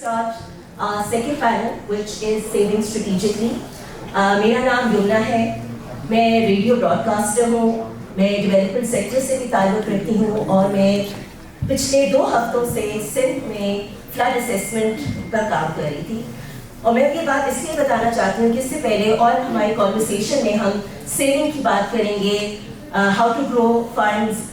start our second panel, which is saving strategically. मेरा नाम यमुना है, मैं रेडियो ब्रॉडकास्टर हूँ, मैं डेवलपमेंट सेक्टर से भी ताल्लुक़ रखती हूँ और मैं पिछले 2 हफ्तों से सिंध में फ्लड असेसमेंट पर काम कर रही थी। और मैं ये बात इसलिए बताना चाहती हूँ कि इससे पहले और हमारी कॉन्वर्सेशन में हम सेविंग की बात करेंगे, हाउ टू ग्रो फंड्स,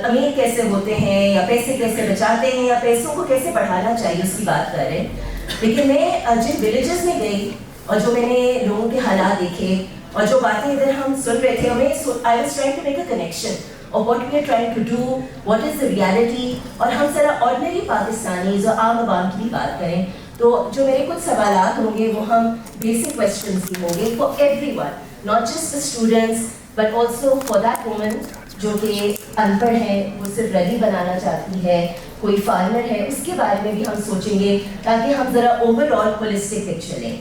अमीर कैसे होते हैं या पैसे कैसे बचाते हैं या पैसों को कैसे बढ़ाना चाहिए उसकी बात कर रहे हैं। लेकिन मैं जिन विलेजेस में गई और जो मैंने लोगों के हालात देखे और जो बातें इधर हम सुन रहे थे, I was trying to make a connection और what we are trying to do, what is the reality, और हम जरा ऑर्डिनरी पाकिस्तानी जो आम आवाम की भी बात करें। तो जो मेरे कुछ सवालात होंगे वो हम बेसिक क्वेश्चंस ही होंगे for everyone, not just the students but also for that woman जो कि अनपढ़ है, वो सिर्फ रदी बनाना चाहती है, कोई फार्मर है, उसके बारे में भी हम सोचेंगे ताकि हम जरा ओवरऑल होलिस्टिक पिक्चर लें।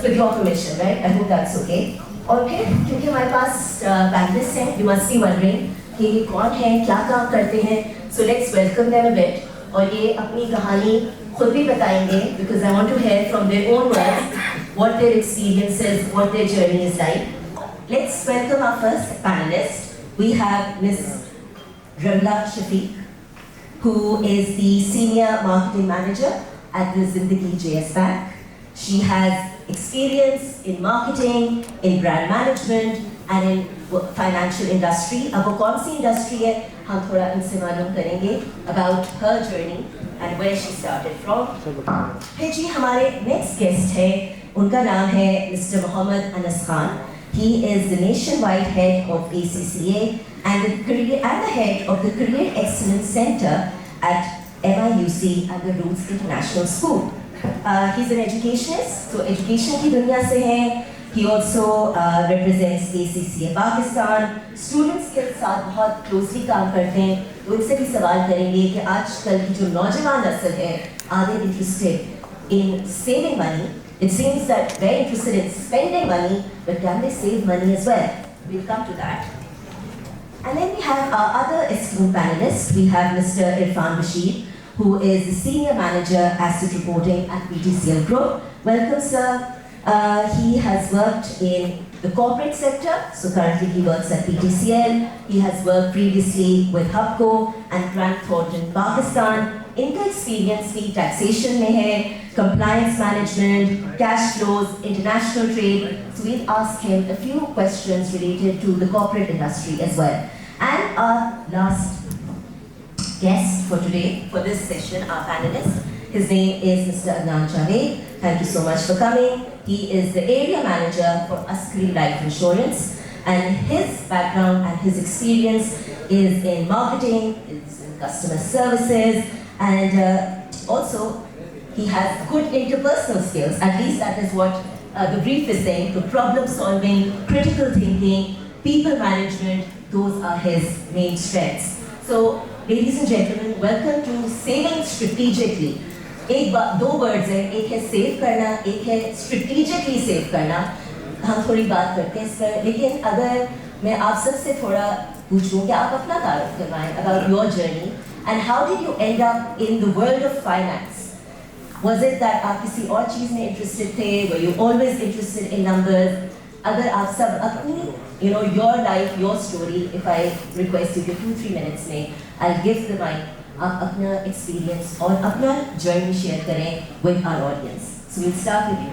With your permission, right? I hope that's okay. और फिर क्योंकि हमारे पास पैनलिस्ट हैं, यू मस्ट बी वंडरिंग कि ये कौन है, क्या काम करते हैं, so let's welcome them a bit. और ये अपनी कहानी खुद भी बताएंगे because I want to hear from their own words what their experiences, what their journey is like. Let's welcome our first panelist. We have Ms. Ramla Shafiq, who is the Senior Marketing Manager at the Zindagi JS Bank. She has experience in marketing, in brand management and in financial industry. अब वो कौन सी industry है, हम थोड़ा इनसे मालूम करेंगे about her journey and where she started from. फिर जी हमारे next guest है, उनका नाम है Mr. Mohammad Anas Khan. He is the nationwide head of ACCA and the head of the Career Excellence Center at MIUC and the Roots International School. He's an educationist, so education की दुनिया से है. He also represents ACCA Pakistan. Students के साथ बहुत closely काम करते हैं. तो इनसे भी सवाल करेंगे कि आजकल की जो नौजवान नस्ल है, are they interested in saving money? It seems that they're interested in spending money, but can they save money as well? We'll come to that. And then we have our other esteemed panelists. We have Mr. Irfan Bashir, who is the Senior Manager Asset Reporting at PTCL Group. Welcome, sir. He has worked in the corporate sector, so currently he works at PTCL. He has worked previously with HUBCO and Grant Thornton, Pakistan. इनका experience भी taxation में है, compliance management, cash flows, international trade. So we'll ask him a few questions related to the corporate industry as well. And our last guest for today, for this session, our panelist, his name is Mr. Adnan Javed. Thank you so much for coming. He is the area manager for Askari Life Insurance, and his background and his experience is in marketing, is in customer services, and also he has good interpersonal skills. At least that is what the brief is saying. So problem solving, critical thinking, people management, those are his main strengths. So ladies and gentlemen, welcome to Saving Strategically. दो words हैं, एक है save करना, एक है strategically save करना. हम थोड़ी बात करते हैं इस पर, लेकिन अगर मैं आप सबसे थोड़ा पूछूं कि आप अपना तारुफ करवाएं about your journey and how did you end up in the world of finance? Was it that आप किसी और चीज़ में interested थे? Were you always interested in numbers? अगर आप सब अपनी your life, your story, if I request you to 2-3 minutes में, I'll give the mic. आप अपना experience और अपना journey share करें with our audience. So we'll start with you.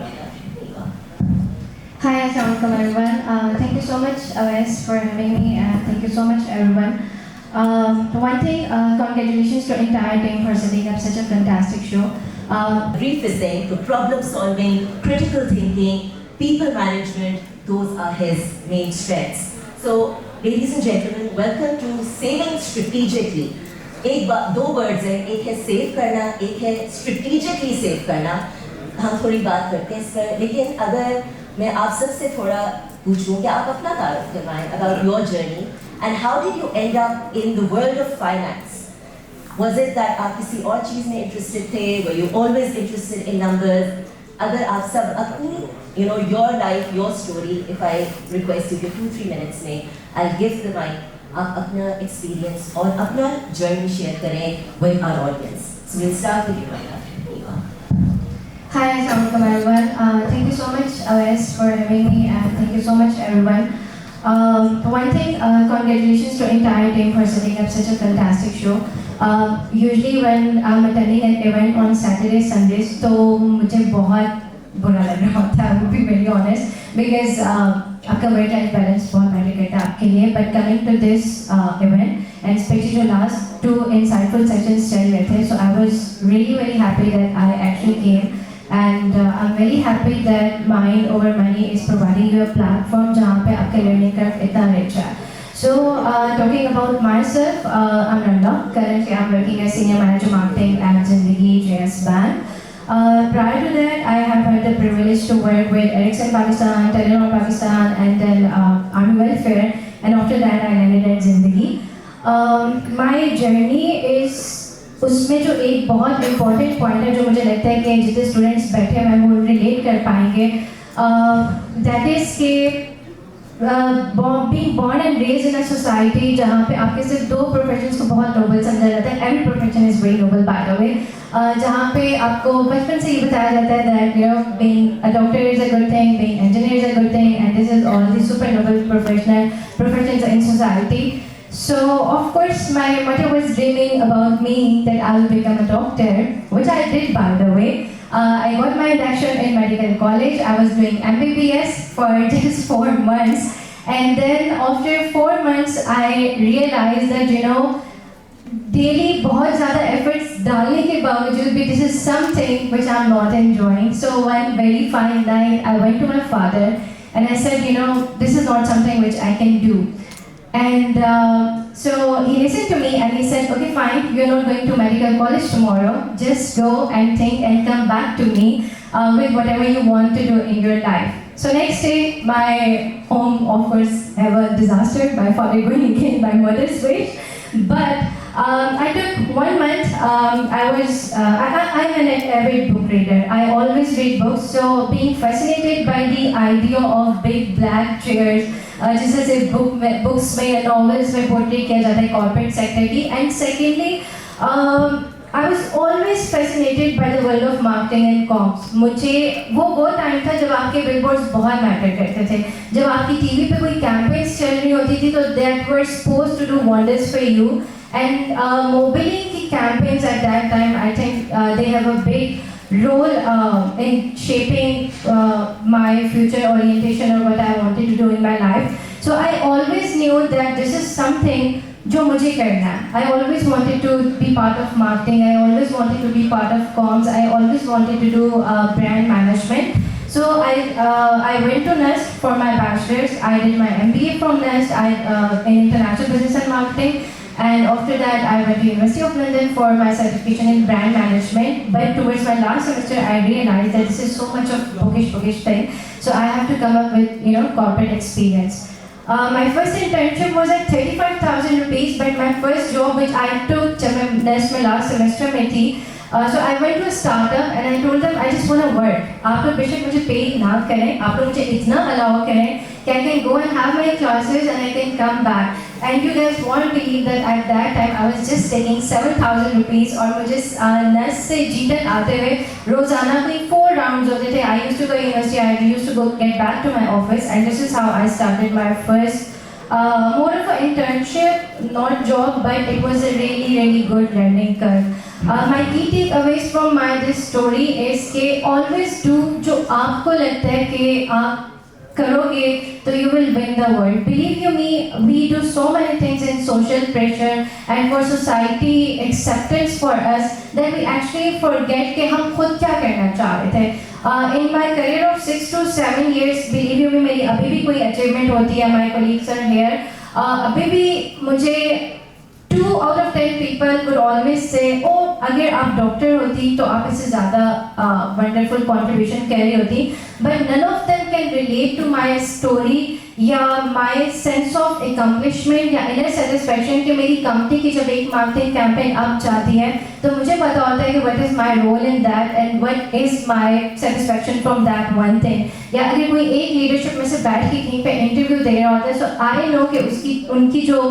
Hi, assalamualaikum everyone. Thank you so much, Awais, for having me, and thank you so much everyone. For one thing, congratulations to entire team for setting up such a fantastic show. Brief is saying for problem solving, critical thinking, people management, those are his main strengths. So, ladies and gentlemen, welcome to Saving Strategically. दो words हैं, एक है save करना, एक है strategically save करना. हम थोड़ी बात करते हैं इस पर, लेकिन अगर मैं आप सबसे थोड़ा पूछूं कि आप अपना तारुफ करवाएं about your journey and how did you end up in the world of finance? Was it that आप किसी और चीज़ में interested थे? Were you always interested in numbers? अगर आप सब अपनी your life, your story, if I request you to 2-3 minutes में, I'll give the mic. आप अपना experience और अपना journey share करें with our audience. So we'll start with you, Raina. Hi, assalamualaikum everyone. Thank you so much, Awais, for having me, and thank you so much, everyone. For one thing, congratulations to entire team for setting up such a fantastic show. Usually when I'm attending an event on Saturdays, Sundays, तो मुझे बहुत बुरा लग रहा होता है, I would be very honest, because आपका work-life balance बहुत matter करता है आपके लिए. But coming to this event, and especially जो last 2 insightful sessions चल रहे थे, so I was really very happy that I actually came. And I'm very happy that Mind Over Money is providing you a platform जहाँ पे आपके learning curve इतना rich है. So talking about myself, I'm Nanda. Currently I'm working as Senior Manager Marketing at Zindagi JS Bank. Prior to that, I have had the privilege to work with Ericsson Pakistan, Telenor Pakistan, and then Army Welfare. And after that, I landed at Zindagi. My journey is उसमें जो एक बहुत important point है जो मुझे लगता है कि जितने स्टूडेंट्स बैठे हैं वो रिलेट कर पाएंगे, दैट इज़ के being born and raised in a society जहाँ पे आपके सिर्फ 2 प्रोफेशंस को बहुत नोबल समझा जाता है. Every profession is very noble by the way. जहाँ पे आपको बचपन से ये बताया जाता है that you know being a doctor is a good thing, being engineer is a good thing, and this is all the super noble professions in society. So, of course, my mother was dreaming about me that I will become a doctor, which I did, by the way. I got my induction in medical college. I was doing MBBS for just 4 months. And then after 4 months, I realized that, you know, daily बहुत ज़्यादा efforts डालने के बावजूद भी this is something which I'm not enjoying. So one very fine night, I went to my father and I said, you know, this is not something which I can do. And so he listened to me and he said, okay fine, you're not going to medical college tomorrow, just go and think and come back to me with whatever you want to do in your life. So next day, my home of course have a disaster, my father going against my mother's wish. But I took 1 month, I'm an avid book reader, I always read books, so being fascinated by the idea of big black chairs, जैसे सिर्फ books में या novels में portrait किया जाता है corporate sector की. And secondly I was always fascinated by the world of marketing and comms. मुझे वो टाइम था जब आपके बिलबोर्ड्स बहुत मैटर करते थे, जब आपकी टीवी पे कोई कैंपेन्स चल रही होती थी तो that were supposed to do wonders for you. And मोबिली की campaigns at that time I think they have a big role in shaping my future orientation or what I wanted to do in my life. So I always knew that this is something जो मुझे करना है. I always wanted to be part of marketing. I always wanted to be part of comms. I always wanted to do brand management. So I went to NUST for my bachelor's. I did my MBA from NUST in international business and marketing. And after that, I went to University of London for my certification in brand management. But towards my last semester, I realized that this is so much of bookish thing. So I have to come up with, you know, corporate experience. My first internship was at 35,000 rupees, but my first job which I took जब मैं last semester में थी, so I went to a startup and I told them I just want to work. आप लोग बेशक मुझे pay ना करें, आप लोग मुझे इतना allow करें कि I can go and have my classes and I can come back. And you guys won't believe that at that time I was just taking 7,000 rupees और मुझे NUST से GTEC आते हुए रोजाना कोई 4 rounds होते थे. I used to go to university, I used to go get back to my office, and this is how I started my first more of an internship, not job, but it was a really good learning curve. My key takeaways from this story is कि always do जो आपको लगता है कि आप करोगे तो you will win the world. Believe you me, we do so many things in social pressure and for society acceptance for us that we actually forget कि हम खुद क्या करना चाह रहे थे. In my career of 6 to 7 years, believe you me, मेरी अभी भी कोई achievement होती है, my colleagues are here, अभी भी मुझे 2 out of 10 people would always say, oh, अगर आप डॉक्टर होती तो आप इससे ज़्यादा wonderful contribution कर रही होती. But none of them can relate to my story या my sense of accomplishment या inner satisfaction कि मेरी कंपनी की जब एक मार्केटिंग कैंपेन अब जाती है तो मुझे पता होता है कि what is my role in that and what is my satisfaction from that one thing. या अगर कोई एक लीडरशिप में से बैठ के कहीं पे इंटरव्यू दे रहा होता है so I know कि उनकी जो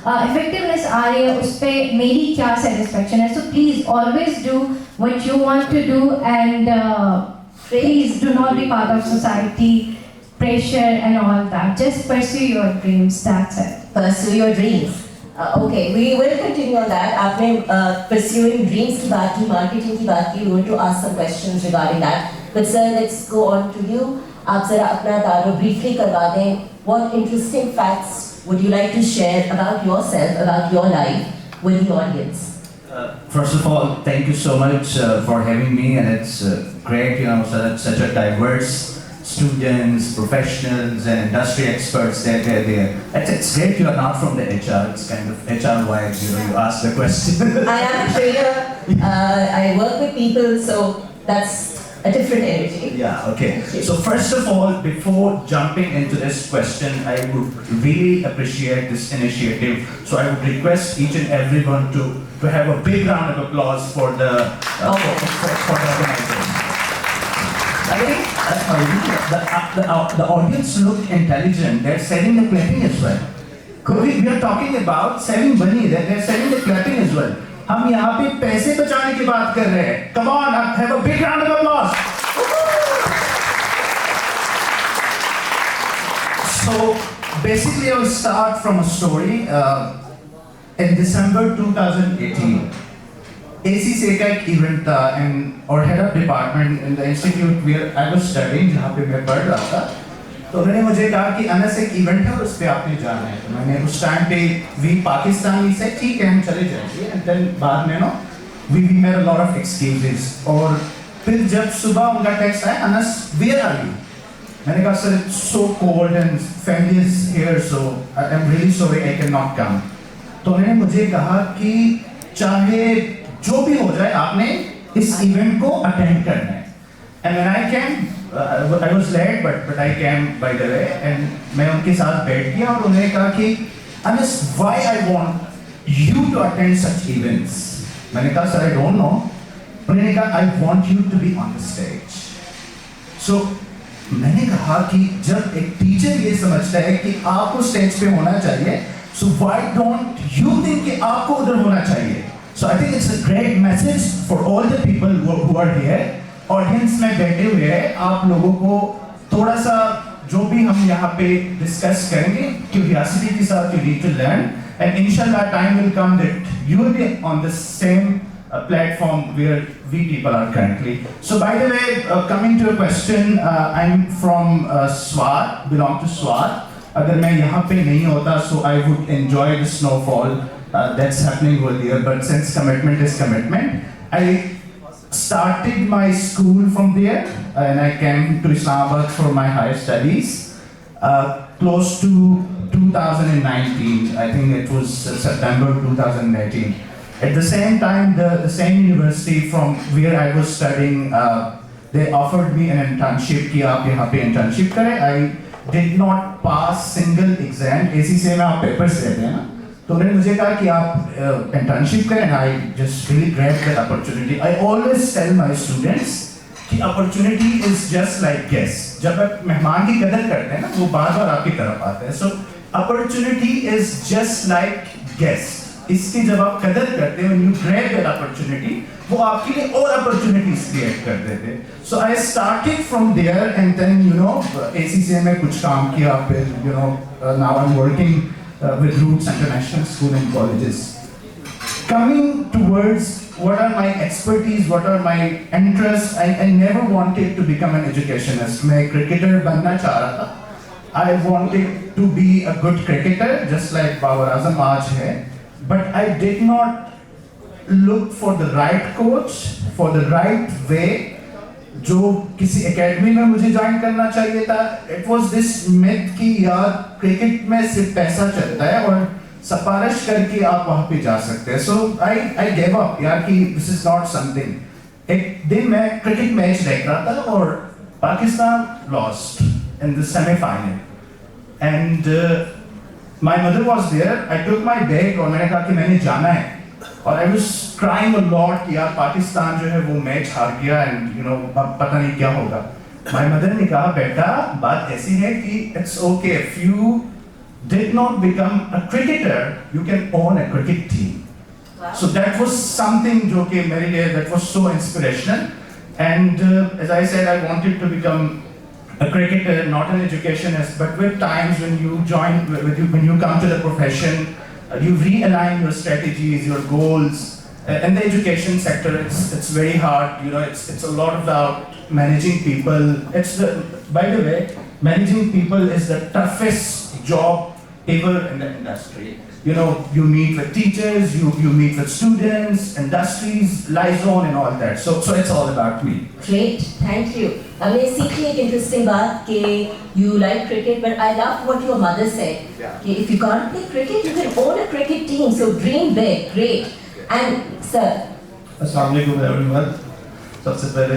effectiveness आ रही है उस पर मेरी क्या satisfaction है. So please always do what you want to do and Please do not be part of society pressure and all that. Just pursue your dreams. That's it. Pursue your dreams. Okay, we will continue on that. आपने pursuing dreams की बात की, marketing की बात की. We want to ask some questions regarding that. But sir, let's go on to you. आप जरा अपना तारो briefly करवा दें. What interesting facts would you like to share about yourself, about your life with the audience? First of all, thank you so much for having me, and it's great, such a diverse students, professionals, and industry experts that they're there. It's great you are not from the HR. It's kind of HR vibes, you ask the question. I am a trainer. I work with people, so that's a different energy. Yeah, okay. So first of all, before jumping into this question, I would really appreciate this initiative. So I would request each and everyone to have a big round of applause for the for the organization. The audience looked intelligent. They're selling the clapping as well. We are talking about selling money. They're selling the clapping as well. हम यहाँ पे पैसे बचाने की बात कर रहे हैं. Come on, have a big round of applause. So basically, I will start from a story. In December 2018, ACCA का एक event था, और head of department in the institute where I was studying, जहाँ पे मैं पढ़ रहा था, तो उन्होंने मुझे कहा कि अनस एक इवेंट है, उस पे आपने जाना है. तो मैंने उस टाइम पे वी पाकिस्तानी से ठीक है हम चले जाएंगे, एंड देन बाद में we made a lot of excuses. और फिर जब सुबह उनका टेक्स्ट आया, अनस वेयर आर यू? मैंने कहा sir it's so cold and family is here, so I am really sorry I can not come. तो उन्होंने मुझे कहा कि चाहे जो भी हो जाए आपने इस इवेंट को अटेंड करना है. And when I came, I was late, but I came by the way, and मैं उनके साथ बैठ गया और उन्होंने कहा कि Anas, why I want you to attend such events? मैंने कहा sir I don't know. उन्होंने कहा I want you to be on the stage. So मैंने कहा कि जब एक टीचर ये समझता है कि आपको स्टेज पे होना चाहिए, so why don't you think कि आपको उधर होना चाहिए? So I think it's a great message for all the people who are here. Audience में बैठे हुए हैं, आप लोगों को थोड़ा सा जो भी हम यहाँ पे डिस्कस करेंगे क्यूरियोसिटी के साथ you need to learn, and इंशाल्लाह time will come that you will be on the same platform where we people are currently. So by the way, coming to a question, I'm from Swat, belong to Swat. अगर मैं यहाँ पे नहीं होता, so I would enjoy the snowfall that's happening over here, but since commitment is commitment, I started my school from there, and I came to Islamabad for my higher studies close to 2019. I think it was September 2019. At the same time, the same university from where I was studying, they offered me an internship कि आप यहाँ पे internship करें. I did not pass single exam. ACCA में आप papers देते हैं ना, तो उन्होंने मुझे कहा कि आप internship करें. I just really grabbed that opportunity. I always tell my students कि opportunity is just like guest. जब आप मेहमान की कदर करते हैं ना, वो बार-बार आपकी तरफ आते हैं. So opportunity is just like guest. इसकी जब आप कदर करते हैं, when you grab that opportunity, वो आपके लिए और opportunities create कर देते हैं. So I started from there, and then ACCA में कुछ काम किया, फिर now I'm working with Roots International School and Colleges. Coming towards what are my expertise, what are my interests, I never wanted to become an educationist. मैं cricketer बनना चाह रहा था. I wanted to be a good cricketer, just like Babar Azam आज है. But I did not look for the right coach, for the right way. जो किसी academy में मुझे ज्वाइन करना चाहिए था, it was this myth कि यार क्रिकेट में सिर्फ पैसा चलता है और सिफारिश करके आप वहाँ पे जा सकते हैं. So I gave up यार कि this is not something. एक दिन मैं क्रिकेट मैच देख रहा था और Pakistan lost in the semi-final, and my mother was there. I took my bag और मैंने कहा कि मैंने जाना है, और I was crying a lot कि यार पाकिस्तान जो है वो मैच हार गया, and पता नहीं क्या होगा. My mother ने कहा बेटा बात ऐसी है कि it's okay if you did not become a cricketer, you can own a cricket team. Wow. So that was something जो कि मेरे लिए that was so inspirational. And as I said, I wanted to become a cricketer, not an educationist. But with times when you join, when you come to the profession, you realign your strategies, your goals. In the education sector, it's very hard. You know, it's a lot about managing people. By the way, managing people is the toughest job ever in the industry. You know, you meet with teachers, you meet with students, industries, liaison and all that. So it's all about me. Great, thank you. हमने सीखी एक interesting बात कि you like cricket, but I love what your mother said. Yeah. कि if you can't play cricket, you can own a cricket team. So dream big, great. And sir, अस्सलाम वालेकुम everyone. सबसे पहले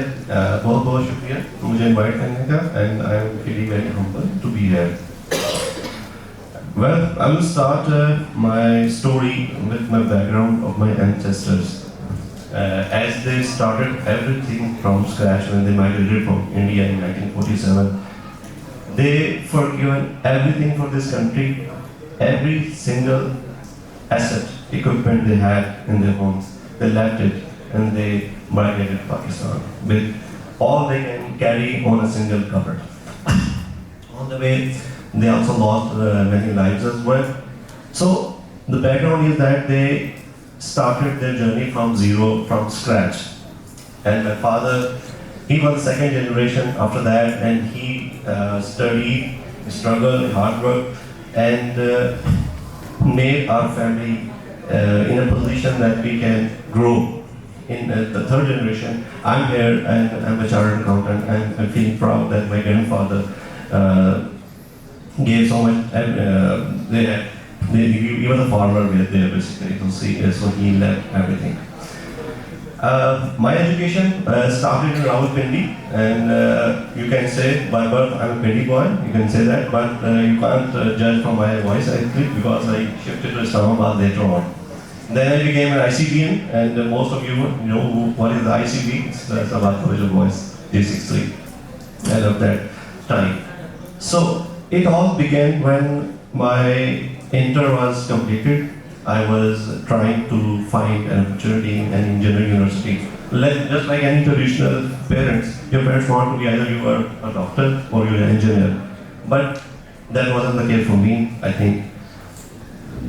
बहुत बहुत शुक्रिया मुझे इनवाइट करने का and I am feeling very humble to be here. Well, I will start my story with my background of my ancestors. As they started everything from scratch when they migrated from India in 1947, they forgiven everything for this country, every single asset, equipment they had in their homes. They left it and they migrated to Pakistan with all they can carry on a single cover. On the way, they also lost many lives as well. So the background is that they started their journey from zero, from scratch. And my father, he was the second generation after that, and he studied, struggled, hard work, and made our family in a position that we can grow. In the third generation, I'm here and I'm a chartered accountant, and I'm feeling proud that my grandfather gave so much. He was a farmer there basically to see, so he left everything. My education started in Rawalpindi, and you can say by birth I'm a Pindi boy, you can say that, but you can't judge from my voice actually, because I shifted to Islamabad later on. Then I became an ICBN, and most of you know what is the ICB. It's the Islamabad College of Boys, J63. I love that time. So it all began when my inter was completed. I was trying to find an opportunity in an engineering university. Just like any traditional parents, your parents want to be either you are a doctor or you're an engineer. But that wasn't the case for me, I think.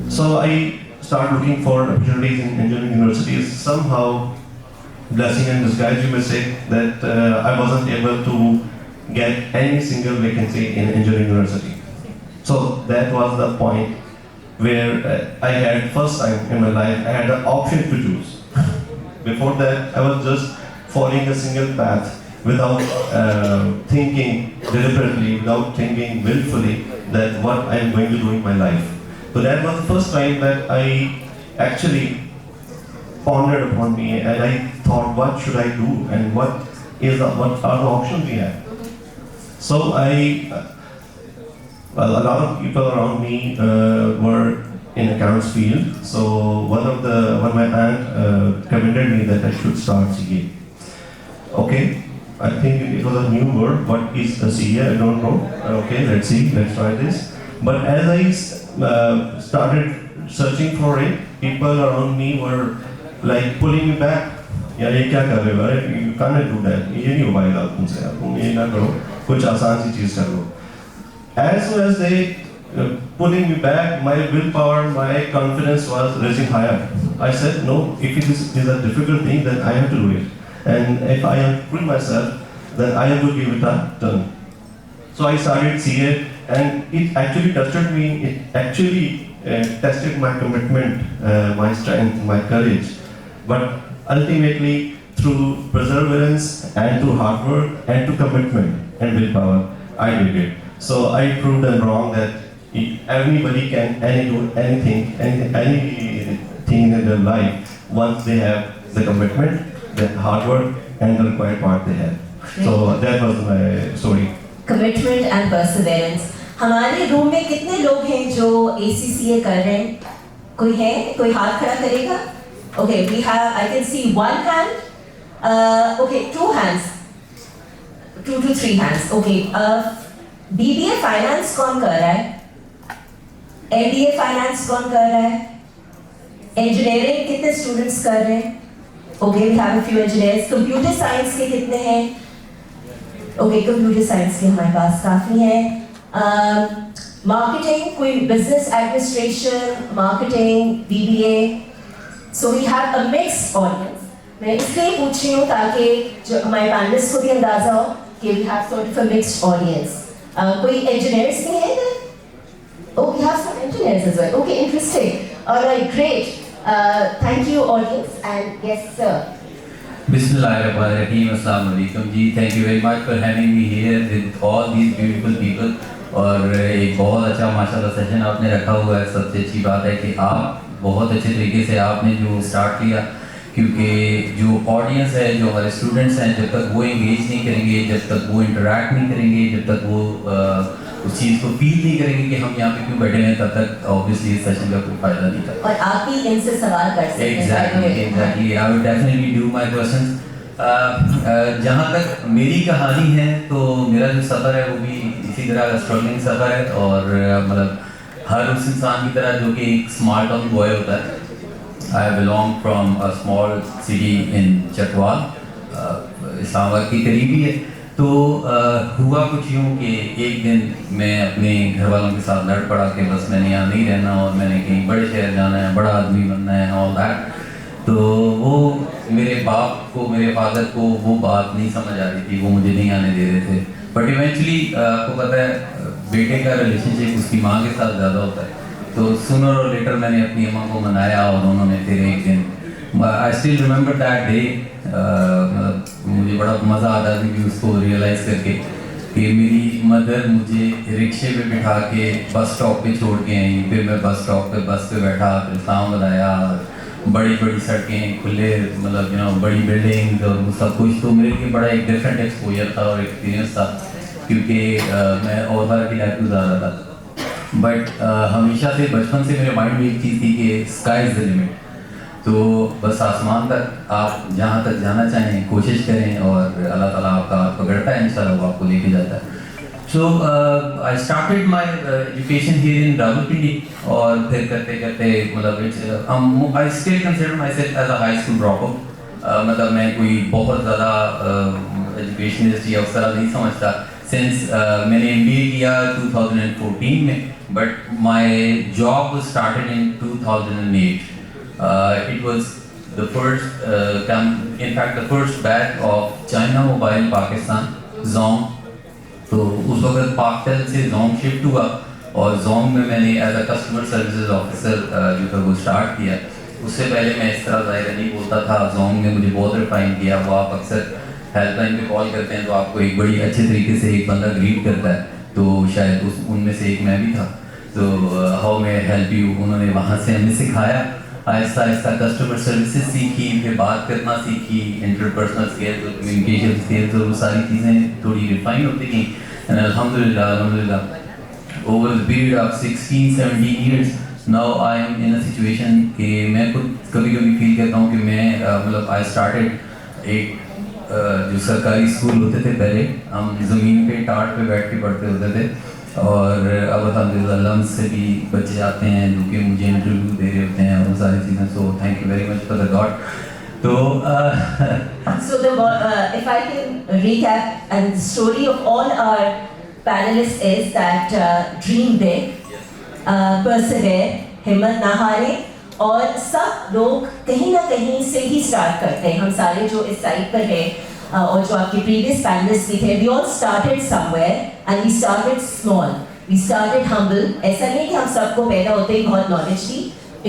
So I started looking for opportunities in engineering universities. Somehow, blessing in disguise, you may say, that I wasn't able to get any single vacancy in engineering university. So that was the point where I had first time in my life, I had the option to choose. Before that, I was just following a single path without thinking deliberately, without thinking willfully that what I am going to do in my life. So that was the first time that I actually pondered upon me, and I thought, what should I do, and what are the options we have. So well, a lot of people around me were in accounts field. So my aunt recommended me that I should start CA. Okay, I think it was a new word. What is a CA? I don't know. Okay, let's see. Let's try this. But as I started searching for it, people around me were like pulling me back. यार ये क्या कर रहे हो? You can't do that. ये नहीं हो पाएगा तुमसे. तुम ये ना करो. कुछ आसान सी चीज कर लो. As soon as they pulling me back, my willpower, my confidence was raising higher. I said, no, if it is a difficult thing, then I have to do it. And if I am to prove myself, then I have to give it a turn. So I started CA, and it actually tested me. It actually tested my commitment, my strength, my courage. But ultimately, through perseverance and through hard work and to commitment and willpower, I did it. So I proved them wrong that anybody can do anything in their life once they have the commitment, the hard work, and the required part they have. So that was my story. commitment and perseverance. हमारे room में कितने लोग हैं जो ACCA कर रहे हैं? कोई है? कोई हाथ खड़ा करेगा? Okay, we have. I can see one hand. Okay, two hands. 2 to 3 hands. Okay. BBA finance कौन कर रहा है? MBA फाइनेंस कौन कर रहा है? इंजीनियरिंग कितने स्टूडेंट्स कर रहे हैं? Okay, we have a few engineers. Computer science के कितने हैं? Okay, computer science के हमारे पास काफी हैं. Marketing, कोई business administration, marketing, BBA. So we have a mixed audience. मैं इसलिए पूछ रही हूँ ताकि जो हमारे panelists को भी अंदाजा हो कि we have sort of a mixed audience. कोई engineers भी हैं इधर? Oh, we have some engineers as well. Okay, interesting. All right, great. Thank you, audience, and yes, sir. Bismillahirrahmanirrahim. Assalamu alaikum ji. Thank you very much for having me here with all these beautiful people. और एक बहुत अच्छा माशाल्लाह session आपने रखा हुआ है. सबसे अच्छी बात है कि आप बहुत अच्छे तरीके से आपने जो स्टार्ट किया, क्योंकि जो ऑडियंस है, जो हमारे स्टूडेंट्स हैं, जब तक वो इंगेज नहीं करेंगे, जब तक वो इंटरेक्ट नहीं करेंगे, जब तक वो उस चीज़ को फील नहीं करेंगे कि हम यहाँ पे क्यों बैठे हैं, तब तक ऑब्वियसली इस सेशन का कोई फायदा नहीं था. और आप भी इनसे सवाल कर सकते हैं. Exactly I will definitely do my questions. जहाँ तक मेरी कहानी है तो मेरा जो सफ़र है वो भी इसी तरह का स्ट्रगलिंग सफ़र है, और मतलब हर उस इंसान की तरह जो कि एक स्मॉल टाउन बॉय होता है. I belong from a small city in Chatwal, Islamabad की करीबी है. तो हुआ कुछ यूँ कि एक दिन मैं अपने घर वालों के साथ लड़ पड़ा कि बस मैंने यहाँ नहीं रहना और मैंने कहीं बड़े शहर जाना है, बड़ा आदमी बनना है, ऑल दैट. तो वो मेरे बाप को, मेरे फादर को वो बात नहीं समझ आ रही थी, वो मुझे नहीं आने दे रहे थे. बट इवेंचुअली आपको पता है बेटे का रिलेशनशिप उसकी माँ के साथ ज़्यादा होता है. तो सूनर और लेटर मैंने अपनी अम्मा को मनाया और उन्होंने फिर एक दिन, I still remember that day. मुझे बड़ा मज़ा आता है कि उसको रियलाइज़ करके कि मेरी मदर मुझे रिक्शे पे बिठा के बस स्टॉप पे छोड़ के आई. फिर मैं बस स्टॉप पे बस पे बैठा, फिर इस्लामाबाद आया, बड़ी बड़ी सड़कें, खुले मतलब बड़ी बिल्डिंग और सब कुछ. तो मेरे लिए बड़ा एक डिफरेंट एक्सपोजर था और एक्सपीरियंस था, क्योंकि मैं और बार की लाइफ गुजार रहा था. बट हमेशा से बचपन से मेरे माइंड में एक चीज़ थी कि स्काई इज़ द लिमिट. तो बस आसमान तक आप जहाँ तक जाना चाहें कोशिश करें और अल्लाह ताला आपका पकड़ता है, इंशाल्लाह वो आपको लेके जाता है. So I started my education here in Rawalpindi, और फिर करते करते मतलब I still consider myself as a high school dropout. मतलब मैं कोई बहुत ज़्यादा एजुकेशनिस्ट या उस तरह नहीं समझता. सिंस मैंने MBA किया 2014 में, but my job was started in 2008. It was the first, in fact, the first batch of China Mobile Pakistan, Zong. तो उस वक्त पाकटेल से जोंग शिफ्ट हुआ और जोंग में मैंने as a customer services officer जो था वो स्टार्ट किया. उससे पहले मैं इस तरह ज़ाहिर नहीं बोलता था. जोंग ने मुझे बहुत रिफाइन किया. वो आप अक्सर हेल्पलाइन पे कॉल करते हैं तो आपको एक बड़ी अच्छे तरीके से एक बंदा ग्रीट करता है, तो शायद उनमें से एक मैं भी था. तो हाउ मे हेल्प यू, उन्होंने वहाँ से हमें सिखाया. आहिस्ता आहिस्ता कस्टमर सर्विसेज सीखी, फिर बात करना सीखी, इंटरपर्सनल स्किल्स, कम्युनिकेशन स्किल्स, और वो सारी चीज़ें थोड़ी रिफाइन होती गई. एंड अल्हम्दुलिल्लाह over the period of 16-17 years now I am in a situation कि मैं खुद कभी कभी फील करता हूँ कि मैं मतलब आई स्टार्टेड एक जो सरकारी स्कूल होते थे पहले, हम ज़मीन पे टाट पे बैठ के पढ़ते होते थे, और अब अल्हम्दुलिल्लाह लम्स से भी बच्चे आते हैं जो कि मुझे इंटरव्यू दे रहे होते हैं और सारी चीज़ें. So thank you very much for the God. तो if I can recap, and the story of all our panelists is that dream big, persevere, हिम्मत ना हारे, और सब लोग कहीं ना कहीं से ही स्टार्ट करते हैं. हम सारे जो इस साइड पर हैं और जो आपके previous panelists भी थे, we all started somewhere and we started small. We started humble. ऐसा नहीं कि हम सबको पैदा होते ही बहुत knowledge थी.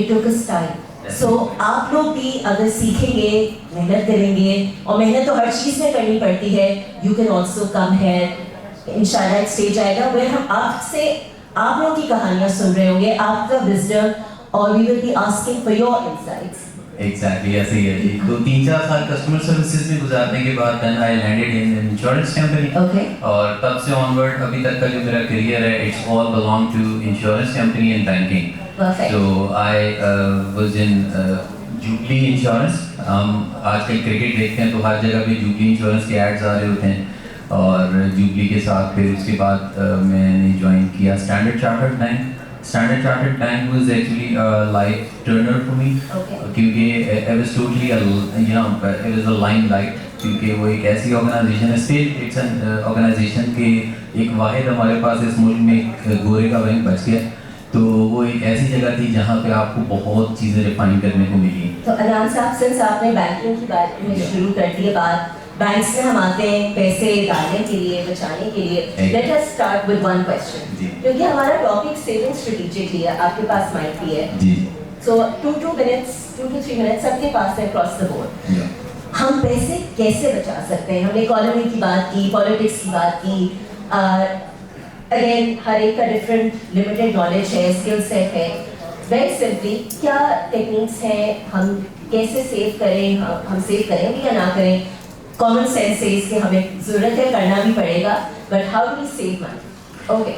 It took us time. So आप लोग भी अगर सीखेंगे, मेहनत करेंगे, और मेहनत तो हर चीज़ में करनी पड़ती है. You can also come here. इंशाल्लाह एक स्टेज आएगा where हम आपसे आप लोगों की कहानियाँ सुन रहे होंगे, आपका wisdom, और we will be asking for your insights. Exactly ऐसे ही है जी. तो 3-4 साल कस्टमर सर्विसेज में गुजारने के बाद then I landed in insurance company. Okay. और तब से ऑनवर्ड अभी तक का जो मेरा करियर है, it's all belong to insurance company and banking. Perfect. So I was in Jubilee insurance. हम आजकल क्रिकेट देखते हैं तो हर जगह पे जुबली इंश्योरेंस के एड्स आ रहे होते हैं, और जुबली के साथ फिर उसके बाद मैंने ज्वाइन किया standard chartered bank, Standard Chartered Bank was actually a life turner for me. Okay. क्योंकि it was totally it was a limelight, क्योंकि वो एक ऐसी ऑर्गेनाइजेशन है, स्टिल इट्स एन ऑर्गेनाइजेशन के एक वाहिद हमारे पास इस मुल्क में एक गोरे का बैंक बच गया, तो वो एक ऐसी जगह थी जहाँ पे आपको बहुत चीज़ें रिफाइन करने को मिली। तो अनान साहब, सिंस आपने बैंकिंग की बात में शुरू कर दी है बात, बैंक्स में हम आते हैं पैसे डालने के लिए, बचाने के लिए। Late us start with one question, क्योंकि हमारा टॉपिक सेविंग स्ट्रेटेजिकली है, आपके पास माइक भी है। जी। सो 2 to 3 मिनट्स सबके पास है अक्रॉस द बोर्ड। हम पैसे कैसे बचा सकते हैं? हमने इकोनॉमी की बात की, पॉलिटिक्स की बात की, अगेन हर एक का डिफरेंट लिमिटेड नॉलेज है, स्किल सेट है। वेरी सिंपली, क्या टेक्निक्स हैं, हम कैसे सेव करें, हम सेव करेंगे या ना करें? कॉमन सेंस से इसके हमें ज़रूरत है, करना भी पड़ेगा, but how do we save money? Okay.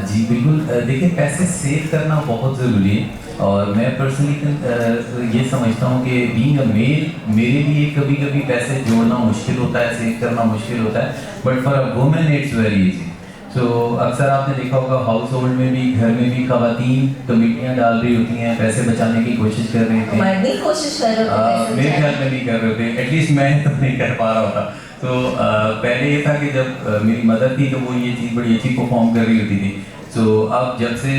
जी बिल्कुल, देखिए पैसे सेव करना बहुत ज़रूरी है, और मैं पर्सनली ये समझता हूँ कि बीइंग अ मेल मेरे लिए कभी कभी पैसे जोड़ना मुश्किल होता है, सेव करना मुश्किल होता है, but for a women it's very easy. तो अक्सर आपने देखा होगा हाउस होल्ड में भी, घर में भी खवातीन कमेटियाँ डाल रही होती हैं, पैसे बचाने की कोशिश कर रही थी। मर्द नहीं कोशिश कर रहे थे, मेरे ख्याल में नहीं कर रहे थे, एटलीस्ट मैं तो नहीं कर पा रहा था। तो पहले ये था कि जब मेरी मदर थी तो वो ये चीज़ बड़ी अच्छी परफॉर्म कर रही होती थी। तो अब जब से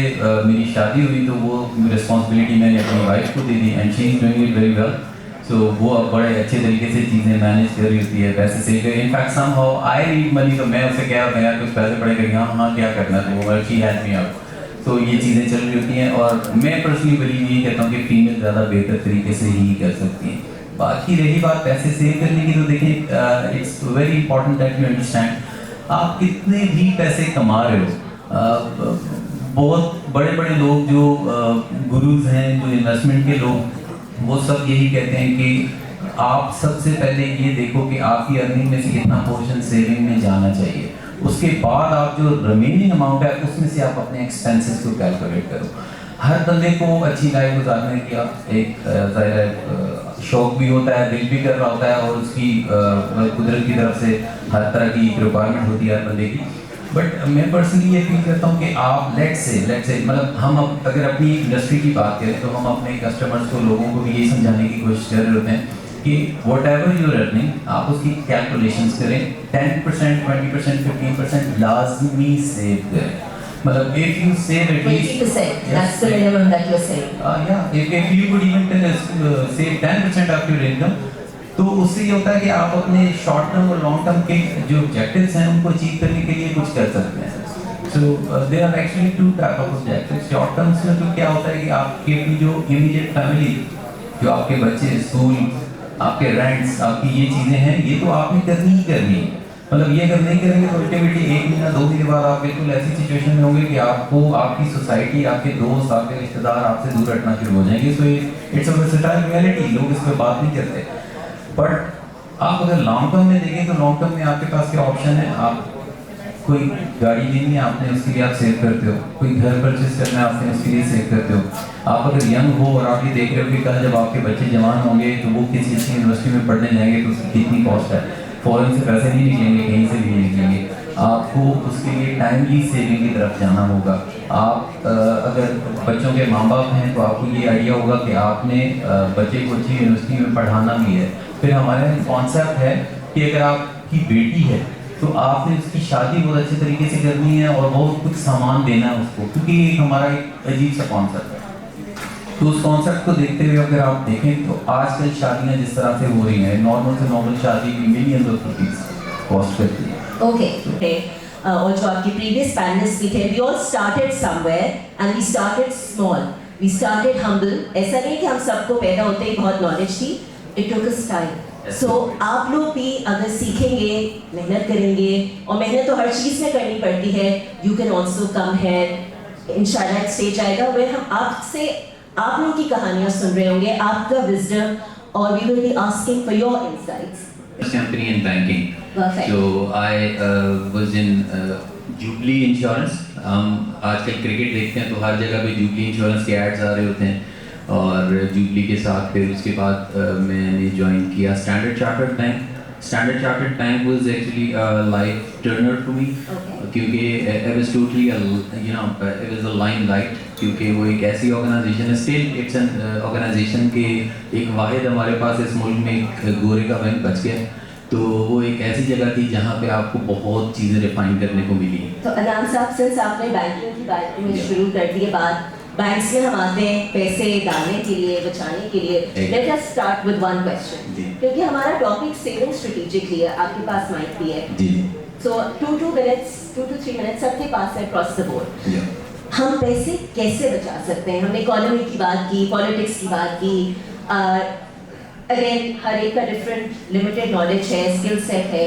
मेरी शादी हुई तो वो रिस्पॉन्सिबिलिटी मैंने अपनी वाइफ को दे दी, and she is doing it very well. तो वो अब बड़े अच्छे तरीके से चीज़ें मैनेज कर रही होती है, पैसे सेव कर। In fact somehow I need money, तो मैं उससे कह रहा था यार कुछ पैसे पड़े करेंगे, हाँ क्या करना है, तो वो शी हेल्प मी आउट। तो ये चीज़ें चल रही होती हैं, और मैं पर्सनली बिलीव ये कहता हूँ कि फीमेल ज़्यादा बेहतर तरीके से ही कर सकती हैं। बाकी रही बात पैसे सेव करने की, तो देखिए it's very important that you understand आप कितने भी पैसे कमा रहे हो। बहुत बड़े बड़े लोग जो गुरुज हैं, जो इन्वेस्टमेंट के लोग, वो सब यही कहते हैं कि आप सबसे पहले ये देखो कि आपकी अर्निंग में से कितना पोर्शन सेविंग में जाना चाहिए, उसके बाद आप जो रिमेनिंग अमाउंट है उसमें से आप अपने एक्सपेंसेस को कैलकुलेट करो। हर बंदे को अच्छी लाइफ गुजारने की एक शौक भी होता है, दिल भी कर रहा होता है, और उसकी कुदरत की तरफ से हर तरह की रिक्वायरमेंट होती है हर बंदे की। बट मैं पर्सनली ये फील करता हूँ कि आप लेट्स से मतलब हम अगर अपनी इंडस्ट्री की बात करें तो हम अपने कस्टमर्स को, लोगों को भी ये समझाने की कोशिश कर रहे होते हैं कि वट एवर यूर अर्निंग आप उसकी कैलकुलेशंस करें, 10%, 20%, 15% लाजमी सेव करें। मतलब if you save at least 20%, that's the minimum that you're saying. Yeah, if you could even save 10% of your income, तो उससे ये होता है कि आप अपने शॉर्ट टर्म और लॉन्ग टर्म के जो ऑब्जेक्टिव्स हैं उनको अचीव करने के लिए कुछ कर सकते हैं। So there are actually 2 type of objectives. Short terms में तो क्या होता है कि आपकी अपनी जो इमीडिएट फैमिली, जो आपके बच्चे, स्कूल, आपके रेंट्स, आपकी ये चीज़ें हैं, ये तो आपने करनी ही करनी है। मतलब ये अगर नहीं करेंगे तो अल्टीमेटली 1 महीना 2 महीने बाद आप बिल्कुल ऐसी सिचुएशन में होंगे कि आपको आपकी सोसाइटी, आपके दोस्त, आपके रिश्तेदार आपसे दूर हटना शुरू हो जाएंगे। So it's a versatile reality, लोग इस पर बात नहीं करते। बट आप अगर लॉन्ग टर्म में देखें तो लॉन्ग टर्म में आपके पास क्या ऑप्शन है, आप कोई गाड़ी लेनी है आपने, उसके लिए आप सेव करते हो, कोई घर परचेज करना है आपने, उसके लिए सेव करते हो। आप अगर यंग हो और आप ये देख रहे हो कि कल जब आपके बच्चे जवान होंगे तो वो किसी अच्छी यूनिवर्सिटी में पढ़ने जाएंगे तो उसकी कितनी कॉस्ट है, फॉरेन से पैसे नहीं निकलेंगे, कहीं से भी नहीं निकलेंगे, आपको उसके लिए टाइमली सेविंग की तरफ जाना होगा। आप अगर बच्चों के माँ बाप हैं तो आपको ये आइडिया होगा कि आपने बच्चे को अच्छी यूनिवर्सिटी में पढ़ाना भी है। फिर हमारे कॉन्सेप्ट है कि अगर आपकी बेटी है तो आपने उसकी शादी बहुत अच्छे तरीके से करनी है और बहुत कुछ सामान देना है उसको, क्योंकि हमारा एक अजीब सा कॉन्सेप्ट है। तो उस कॉन्सेप्ट को देखते हुए अगर आप देखें तो आजकल शादियाँ जिस तरह से हो रही हैं, नॉर्मल से नॉर्मल शादी भी मिलियंस ऑफ रुपीस कॉस्ट करती है। ओके, और जो आपके प्रीवियस पैनलिस्ट भी थे, we all started somewhere and we started small, we started humble. ऐसा नहीं कि हम सबको पैदा होते ही बहुत नॉलेज थी, इट टुक अस टाइम। सो आप लोग भी अगर सीखेंगे, मेहनत करेंगे, और मेहनत तो हर चीज़ में करनी पड़ती है, you can also come here. इंशाल्लाह एक स्टेज आएगा वे हम आपसे आप लोगों की कहानियाँ सुन रहे होंगे, आपका विजडम, और we will be asking for your insights. Company in banking. Perfect. So I was in Jubilee Insurance. हम आजकल क्रिकेट देखते हैं तो हर जगह पे Jubilee Insurance के एड्स आ रहे होते हैं, और Jubilee के साथ फिर उसके बाद मैंने ज्वाइन किया Standard Chartered Bank, Standard Chartered Bank was actually a life turner for me. Okay. क्योंकि it was totally it was a limelight, क्योंकि वो एक ऐसी ऑर्गेनाइजेशन है, स्टिल इट्स एन ऑर्गेनाइजेशन के एक वाहिद हमारे पास इस मुल्क में एक गोरे का बैंक बच गया, तो वो एक ऐसी जगह थी जहाँ पे आपको बहुत चीज़ें रिफाइन करने को मिली। तो अनाम साहब, सिंस आपने बैंकिंग की बात में Yeah. शुरू कर दी है बात, बैंक्स में हम आते हैं पैसे डालने के लिए, बचाने के लिए। Exactly. Let us start with one question, जी। क्योंकि हमारा टॉपिक सेविंग स्ट्रेटेजिकली है, आपके पास माइक भी है, जी सो 2 to 3 मिनट्स सबके पास है अक्रॉस द बोर्ड। जी हम पैसे कैसे बचा सकते हैं? हमने इकोनॉमी की बात की, पॉलिटिक्स की बात की, अगेन हर एक का डिफरेंट लिमिटेड नॉलेज है, स्किल सेट है।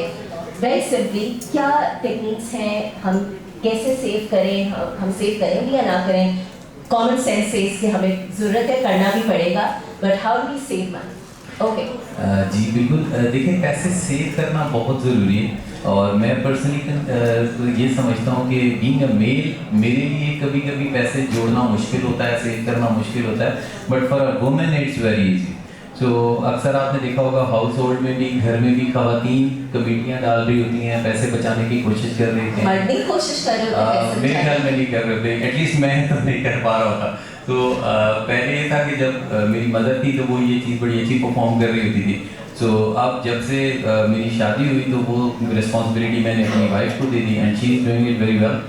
वेरी सिंपली क्या टेक्निक्स हैं, हम कैसे सेव करें, हम सेव करेंगे या ना करें? कॉमन सेंस से कि हमें ज़रूरत है, करना भी पड़ेगा, but how do we save money? Okay. जी बिल्कुल, देखिए पैसे सेव करना बहुत ज़रूरी है, और मैं पर्सनली ये समझता हूँ कि बीइंग अ मेल मेरे लिए कभी कभी पैसे जोड़ना मुश्किल होता है, सेव करना मुश्किल होता है, but for a women it's very easy. So अक्सर आपने देखा होगा हाउस होल्ड में भी, घर में भी खवातीन कमेटियाँ डाल रही होती हैं, पैसे बचाने की कोशिश कर रही थी। मर्द नहीं कोशिश कर रहे होते पैसे मेरे बचाने ख्याल में नहीं कर रहे थे, एटलीस्ट मैं तो नहीं कर पा रहा था। तो पहले ये था कि जब मेरी मदर थी तो वो ये चीज़ बड़ी अच्छी परफॉर्म कर रही होती थी। सो अब जब से मेरी शादी हुई तो वो रिस्पॉन्सिबिलिटी मैंने अपनी वाइफ को दे दी, and she is doing it very well.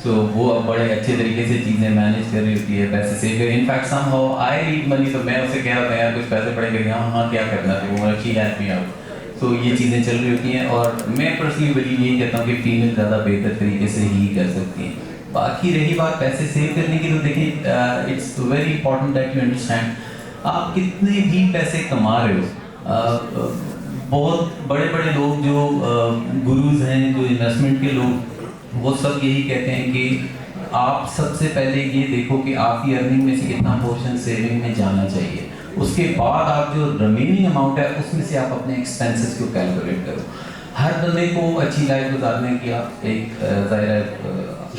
So वो अब बड़े अच्छे तरीके से चीज़ें मैनेज कर रही होती है, पैसे सेव कर। In fact somehow I need money, तो मैं उससे कह रहा था यार कुछ पैसे पड़े करेंगे, हाँ क्या करना था, वो मतलब शी हेल्प मी आउट। तो ये चीज़ें चल रही होती हैं, और मैं पर्सनली बिलीव यही कहता हूँ कि फीमेल ज़्यादा बेहतर तरीके से ही कर सकती हैं। बाकी रही बात पैसे सेव करने की, तो देखिए it's very important that you understand आप कितने भी पैसे कमा रहे हो। बहुत बड़े बड़े लोग जो गुरुज हैं, जो इन्वेस्टमेंट के लोग, वो सब यही कहते हैं कि आप सबसे पहले ये देखो कि आपकी अर्निंग में से कितना पोर्शन सेविंग में जाना चाहिए, उसके बाद आप जो रिमेनिंग अमाउंट है उसमें से आप अपने एक्सपेंसेस को कैलकुलेट करो। हर बंदे को अच्छी लाइफ गुजारने की आप एक ज़ाहिर है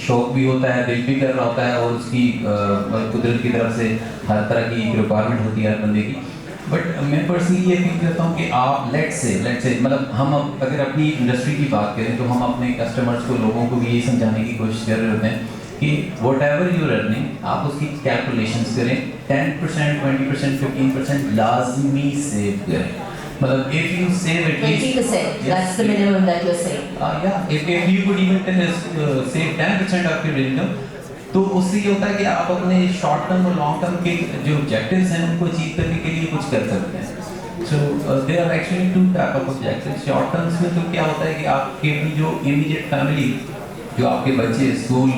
शौक भी होता है, दिल भी कर रहा होता है, और उसकी कुदरत की तरफ से हर तरह की रिक्वायरमेंट होती है हर बंदे की। बट मैं पर्सनली ये फील करता हूँ कि आप लेट्स से मतलब हम अगर अपनी इंडस्ट्री की बात करें तो हम अपने कस्टमर्स को, लोगों को भी यही समझाने की कोशिश कर रहे होते हैं कि वट एवर यूर अर्निंग आप उसकी कैलकुलेशंस करें, 10%, 20%, 15% लाजमी सेव करें। मतलब if you save at least 20%, that's the minimum that you're saying. yeah, if you could even save 10% of your income, तो उससे ये होता है कि आप अपने शॉर्ट टर्म और लॉन्ग टर्म के जो ऑब्जेक्टिव्स हैं उनको अचीव करने के लिए कुछ कर सकते हैं। So there are actually 2 type of objectives. Short terms में तो क्या होता है कि आपके जो इमीडिएट फैमिली, जो आपके बच्चे, स्कूल,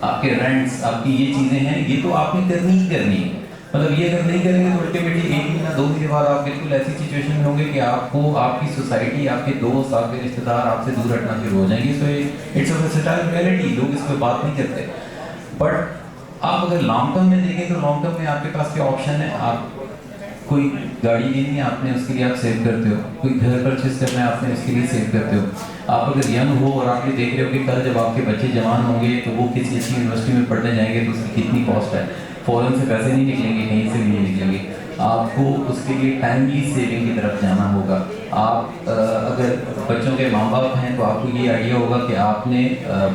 आपके रेंट्स, आपकी ये चीज़ें हैं, ये तो आपने करनी ही करनी है। मतलब ये अगर नहीं करेंगे तो अल्टीमेटली 1 महीना 2 महीने बाद आप बिल्कुल ऐसी सिचुएशन में होंगे कि आपको आपकी सोसाइटी, आपके दोस्त, आपके रिश्तेदार आपसे दूर हटना शुरू हो जाएंगे। So it's a versatile reality, लोग इस पर बात नहीं करते। बट आप अगर लॉन्ग टर्म में देखें तो लॉन्ग टर्म में आपके पास क्या ऑप्शन है, आप कोई गाड़ी लेनी है आपने, उसके लिए आप सेव करते हो, कोई घर परचेज करना है आपने, उसके लिए सेव करते हो। आप अगर यंग हो और आप ये देख रहे हो कि कल जब आपके बच्चे जवान होंगे तो वो किसी अच्छी यूनिवर्सिटी में पढ़ने जाएंगे तो उसकी कितनी कॉस्ट है, फ़ौरन से पैसे नहीं निकलेंगे, कहीं से भी नहीं निकलेंगे, आपको उसके लिए टाइमली सेविंग की तरफ जाना होगा। आप अगर बच्चों के माँ बाप हैं तो आपको ये आइडिया होगा कि आपने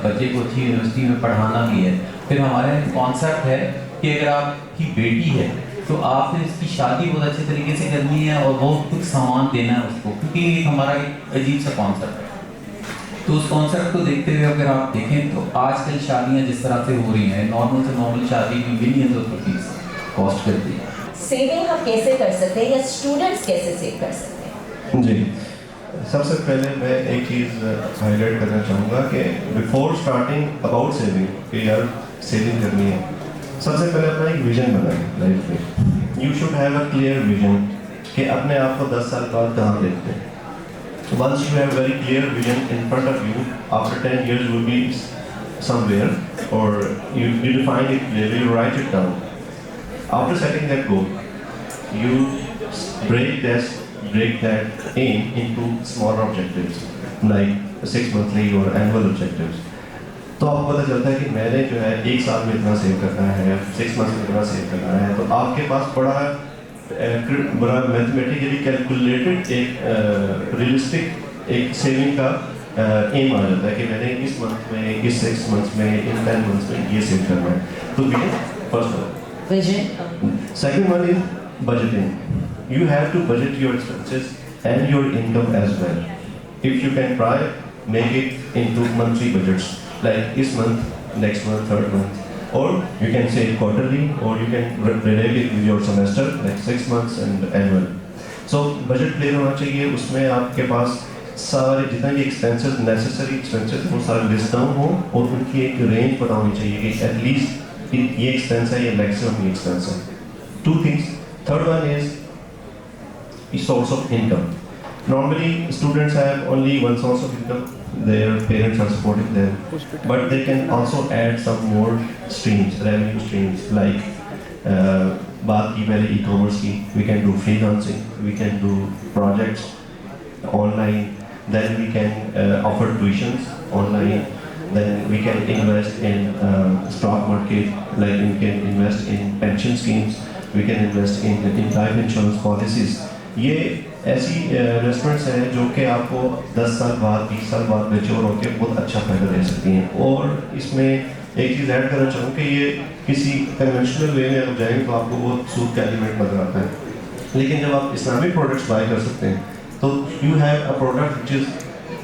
बच्चे को अच्छी यूनिवर्सिटी में पढ़ाना भी है। फिर हमारे कॉन्सेप्ट है कि अगर आपकी बेटी है तो आपने उसकी शादी बहुत अच्छे तरीके से करनी है और बहुत कुछ सामान देना है उसको, क्योंकि हमारा एक अजीब सा कॉन्सेप्ट है। तो उस कॉन्सेप्ट को देखते हुए अगर आप देखें तो आजकल शादियाँ जिस तरह से हो रही हैं, नॉर्मल से नॉर्मल शादी भी मिलियंस ऑफ रुपीस कॉस्ट करती है। सेविंग हम कैसे कर सकते हैं या स्टूडेंट्स कैसे सेव कर सकते हैं? जी, सबसे पहले मैं एक चीज़ हाईलाइट करना चाहूँगा कि बिफोर स्टार्टिंग अबाउट सेविंग कि यार सेविंग करनी है, सबसे पहले अपना एक विजन बनाएं लाइफ में। You should have a clear vision कि अपने आप को 10 साल बाद कहाँ देखते हैं। Once you have very clear vision in front of you, after 10 years will be somewhere, or you define it clearly, you write it down. After setting that goal, you break that aim into smaller objectives, like 6 monthly or annual objectives. तो आपको पता चलता है कि मैंने जो है 1 साल में इतना सेव करना है, 6 मंथ्स में इतना सेव करना है, तो आपके पास बड़ा मैथमेटिकली कैलकुलेटेड एक रियलिस्टिक एक सेविंग का एम आ जाता है कि मैंने इस मंथ में, इस 6 मंथ्स में, इन 10 मंथ्स में ये सेव करना है. तो ये first one. Vision. Second one is budgeting. You have to budget your expenses and your income as well. If you can try, make it into monthly budgets, like this month, next month, third month, or you can say quarterly, or you can relate it with your semester, like 6 months and annual. So budget clear होना चाहिए. उसमें आपके पास सारे जितना भी expenses, necessary expenses, वो सारे list down हो और उनकी एक रेंज पता होनी चाहिए कि एटलीस्ट ये एक्सपेंस है, ये मैक्सिमम ये एक्सपेंस है. 2 things. Third one is source of income. Normally students have only one source of income. Their parents are supporting them, but they can also add some more streams, revenue streams, like बात की पहले e-commerce की. We can do freelancing, we can do projects online, then we can offer tuitions online, then we can invest in stock market, like we can invest in pension schemes, we can invest in life insurance policies. ये ऐसी investments हैं जो कि आपको 10 साल बाद, 20 साल बाद मैच्योर होकर बहुत अच्छा फायदा दे सकती हैं. और इसमें एक चीज़ ऐड करना चाहूँ कि ये किसी कन्वेंशनल वे में आप जाएंगे तो आपको बहुत सूद का एलिमेंट नजर आता है. लेकिन जब आप इस्लामिक प्रोडक्ट्स बाय कर सकते हैं तो you have a product which is,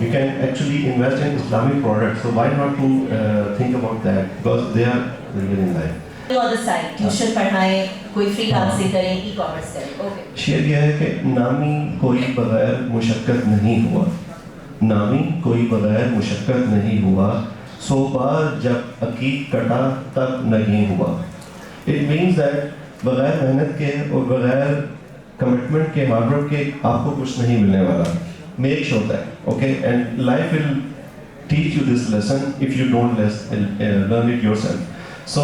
you can actually invest in Islamic products. So why not to think about that, because they are real in life. On the side, tuition पढ़ाएं, कोई freelancing करें, e-commerce करें. Okay. Share यह है कि नामी कोई बगैर मुशक्कत नहीं हुआ, नामी कोई बगैर मुशक्कत नहीं हुआ, 100 बार जब अकीक कटा तब नहीं हुआ. इट मीन्स दैट बगैर मेहनत के और बगैर कमिटमेंट के, हार्डवर्क के आपको कुछ नहीं मिलने वाला. Make sure that, okay, and life will teach you this lesson if you don't learn it yourself. So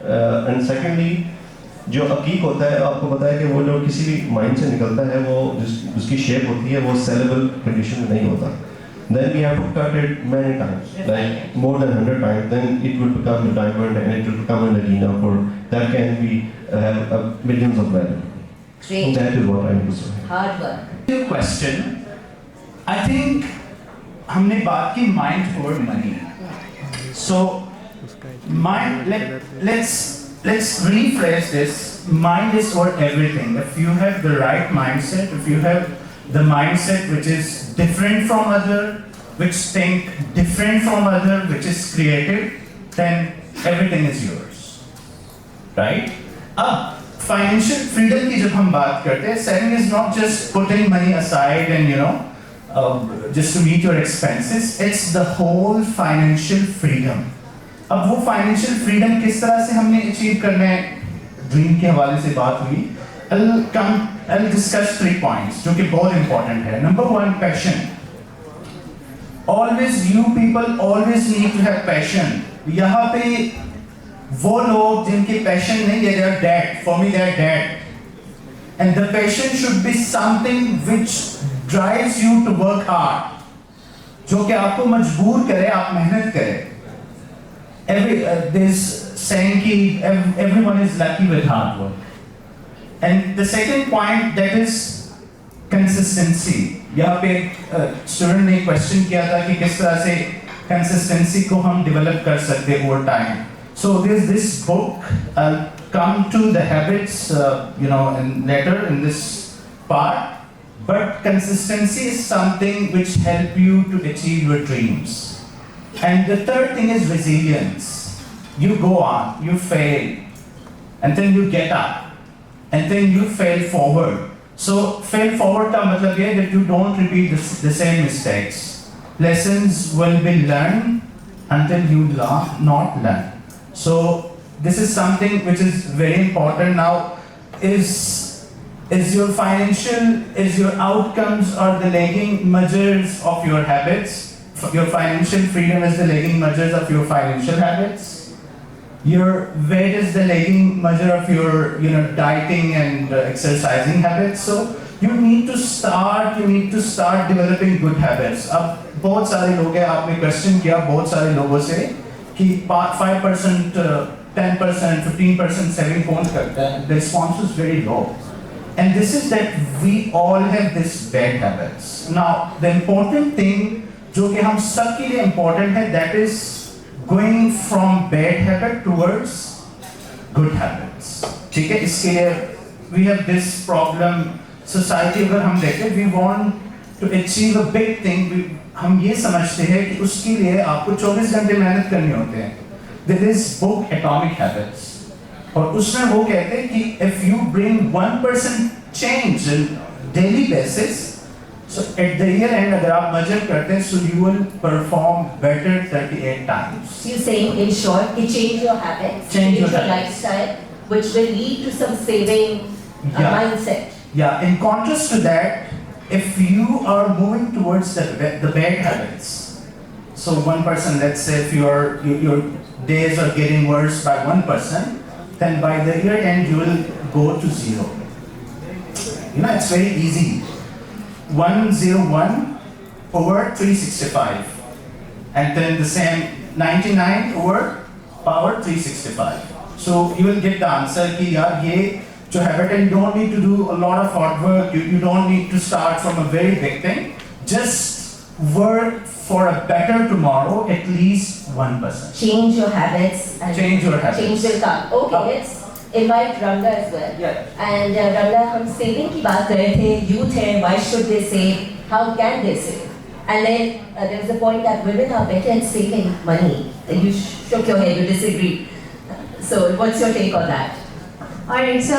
and secondly, जो अकीक होता है आपको पता है कि वो जो किसी भी माइंड से निकलता है वो उसकी शेप होती है, वो सेलेबल कंडीशन में नहीं होता. Then we have to cut it many times, like more than 100 times. Then it will become a diamond and it will become a Nagina, for that can be millions of value. Great. That is what I am to say. Hard work. Your question, I think हमने बात की mind over money. So mind, let's rephrase this. Mind is over everything. If you have the right mindset, if you have the mindset which is different from other, which think different from other, which is creative, then everything is yours, right? अब financial freedom की जब हम बात करते हैं, saving is not just putting money aside and just to meet your expenses. It's the whole financial freedom. अब वो financial freedom किस तरह से हमने achieve करना है, ड्रीम के हवाले से बात हुई. I'll discuss 3 points जो कि बहुत important है. Number 1, passion. Always, you people always need to have passion. यहाँ पे वो लोग जिनकी passion नहीं है, they are dead. For me, they are dead. And the passion should be something which drives you to work hard. जो कि आपको मजबूर करे, आप मेहनत करें. This saying कि everyone is lucky with hard work. And the second point, that is consistency. यहाँ पे स्टूडेंट ने क्वेश्चन किया था कि किस तरह से कंसिस्टेंसी को हम डेवलप कर सकते हैं over time. So there's this book. I'll come to the habits, later in this part. But consistency is something which help you to achieve your dreams. And the third thing is resilience. You go on, you fail, and then you get up. And then you fail forward. So fail forward का मतलब ये that you don't repeat the same mistakes. Lessons will be learned until you not learn. So this is something which is very important. Now, is your outcomes or the lagging measures of your habits? Your financial freedom is the lagging measures of your financial habits. Your weight is the lagging measure of your dieting and exercising habits. So you need to start developing good habits. अब बहुत सारे लोग हैं, आपने question किया बहुत सारे लोगों से कि 5%, 10%, 15% सेविंग कौन करता है? The response is very low. and this is that we all have this bad habits. Now, the important thing, जो कि हम सब के लिए important है, that is going from bad habit towards good habits. ठीक है, इसके लिए we have this problem. Society अगर हम देखें, we want to achieve a big thing. हम ये समझते हैं कि उसके लिए आपको 24 घंटे मेहनत करनी होते हैं. There is book Atomic Habits. और उसमें वो कहते हैं कि if you bring 1% change in daily basis, so at the year end अगर आप measure करते हैं, so you will perform better 38 times. So you're saying, in short, it change your habits, Change your your habits. lifestyle, which will lead to some saving Yeah. mindset. Yeah, in contrast to that, if you are moving towards the bad habits, so 1%, let's say if your days are getting worse by 1%, then by the year end you will go to 0. You know, it's very easy. 101 over 365, and then the same 99 over power 365. So you will get the answer कि यार ये जो habit है, you don't need to do a lot of hard work. You don't need to start from a very big thing. Just work for a better tomorrow, at least 1%. Change your habits and Change your habits. change will come. Okay, let's invite Ranga as well. Yeah. And Ranga, हम saving की बात कर रहे थे. Youth है, why should they save? How can they save? And then there was a point that women are better at saving money. You shook your head, you disagree. So what's your take on that? Alright, so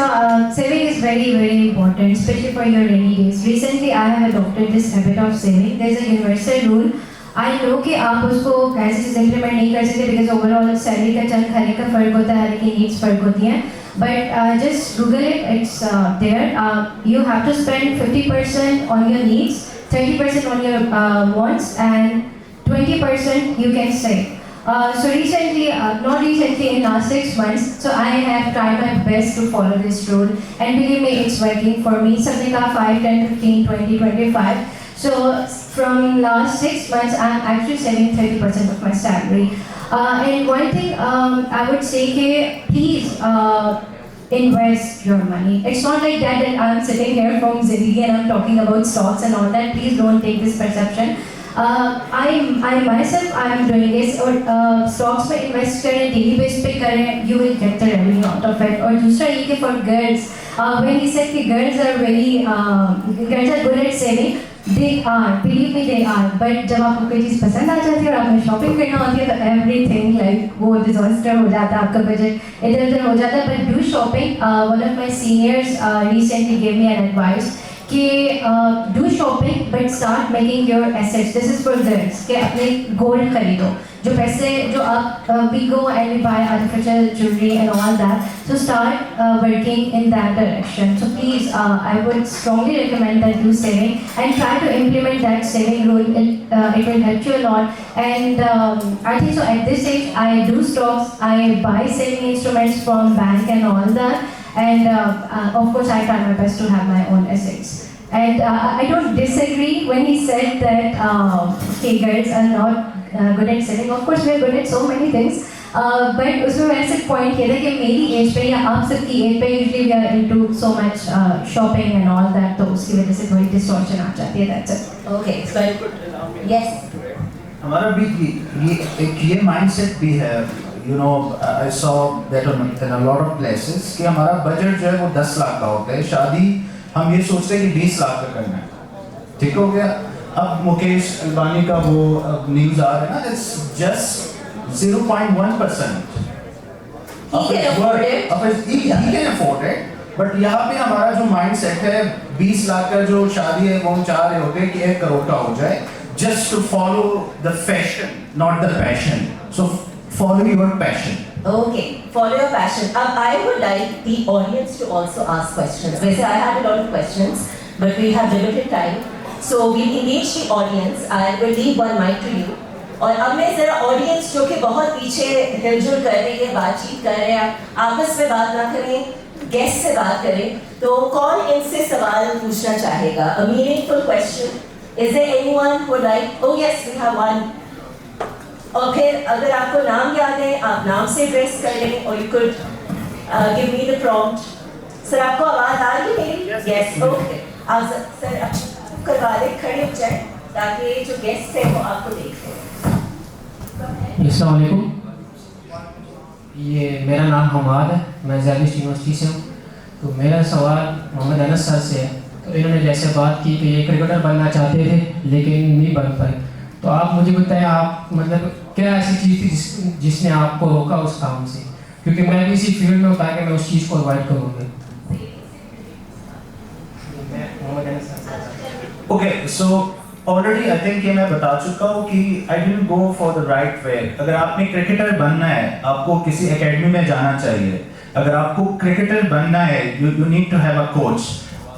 saving is very, very important, especially for your rainy days. Recently, I have adopted this habit of saving. There's a universal rule. I know कि आप उसको कैसे चीज़ implement नहीं कर सकते because overall salary का chunk हर एक का फर्क होता है, हर एक की needs फर्क होती हैं. But just Google it, it's there. You have to spend 50% on your needs, 30% on your wants, and 20% you can save. So recently, not recently, in last 6 months, so I have tried my best to follow this rule, and believe me, it's working for me. Something like 5, 10, 15, 20, 25. So from last 6 months, I'm actually saving 30% of my salary. And one thing I would say, please invest your money. It's not like that I'm sitting here from Zindagi and I'm talking about stocks and all that. Please don't take this perception. I myself I am doing this और stocks में invest करें, daily base पे करें, you will get the revenue out of it. और दूसरा ये कि for girls, when he said कि girls are good at saving, they are, believe me they are. But जब आपको कोई चीज़ पसंद आ जाती है और आपने shopping करना होती है तो everything like वो disaster हो जाता है, आपका budget इधर-उधर हो जाता है. But do shopping. One of my seniors recently gave me an advice. कि do shopping but start making your assets. This is for girls कि अपने gold खरीदो. जो पैसे जो आप we go and we buy artificial jewelry and all that. So start working in that direction. So please, I would strongly recommend that you saving and try to implement that saving rule. It will help you a lot. And I think so. At this age, I do stocks. I buy saving instruments from bank and all that. And of course, I try my best to have my own assets. And I don't disagree when he said that okay, girls are not good at saving. Of course, we are good at so many things. But उसमें मैंने सिर्फ point किया था कि मेरी age पे या आप सबकी age पे usually we are into so much shopping and all that, तो उसकी वजह से थोड़ी distortion आ जाती है. That's it. Okay, so yes. हमारा भी ये mindset भी है. You know, I saw that in a lot of places कि हमारा budget जो है वो 10 लाख का होता है. शादी हम ये सोचते हैं कि 20 लाख का करना है. ठीक हो गया. अब मुकेश अंबानी का वो न्यूज़ आ रहा है ना, it's just 0.1% He can afford it. He can afford it. But यहाँ पे हमारा जो mindset है 20 लाख का जो शादी है वो हम चाह रहे होते हैं कि 1 करोड़ का हो जाए, just to follow the fashion, not the passion. So follow your passion. Okay, follow your passion. I would like the audience to also ask questions. वैसे I had a lot of questions, but we have limited time. So we'll engage the audience. I will leave one mic to you. और अब मैं जरा audience जो कि बहुत पीछे हिलजुल कर रही है, बातचीत कर रहे हैं, आपस में बात ना करें, guest से बात करें, तो कौन इनसे सवाल पूछना चाहेगा? A meaningful question. Is there anyone who would like? Oh yes, we have one. और फिर अगर आपको नाम याद है आप नाम से एड्रेस कर लें और you could give me the prompt. Sir आपको आवाज आ रही है मेरी? Yes, okay. आप सर करवा दें, खड़े हो जाए ताकि जो गेस्ट है वो आपको देख सकें। अस्सलाम वालेकुम। ये मेरा नाम हमाद है, मैं ज़ालिश यूनिवर्सिटी से हूँ। तो मेरा सवाल मोहम्मद अनस सर से है। तो इन्होंने जैसे बात की कि ये क्रिकेटर बनना चाहते थे लेकिन नहीं बन पाए, तो आप मुझे बताएं आप मतलब क्या ऐसी चीज़ थी जिसने आपको रोका उस काम से, क्योंकि मैं भी इसी फील्ड में होता है कि मैं उस चीज़ को अवॉइड करूँगा। Okay, so already I think ये मैं बता चुका हूँ कि I didn't go for the right way. अगर आपने क्रिकेटर बनना है, आपको किसी एकेडमी में जाना चाहिए। अगर आपको क्रिकेटर बनना है, you need to have a coach.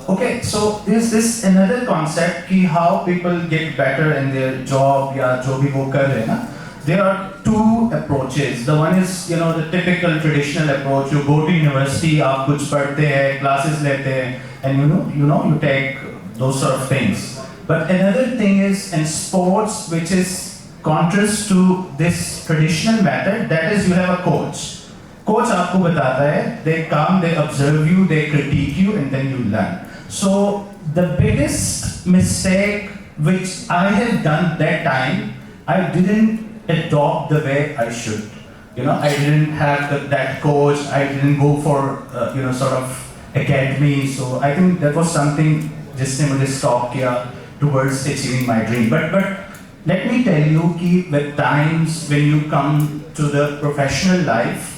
Okay, so there's this another concept कि how people get better in their job या जो भी वो कर रहे हैं ना. There are two approaches. The one is, you know, the typical traditional approach. You go to university, आप कुछ पढ़ते हैं, classes लेते हैं, and you take those sort of things. But another thing is in sports, which is contrast to this traditional method, that is you have a coach. Coach आपको बताता है, they come, they observe you, they critique you, and then you learn. So the biggest mistake which I have done that time, I didn't adopt the way I should. You know, I didn't have that coach. I didn't go for sort of academy. So I think that was something जिसने मुझे stop किया towards achieving my dream. But let me tell you कि with times when you come to the professional life,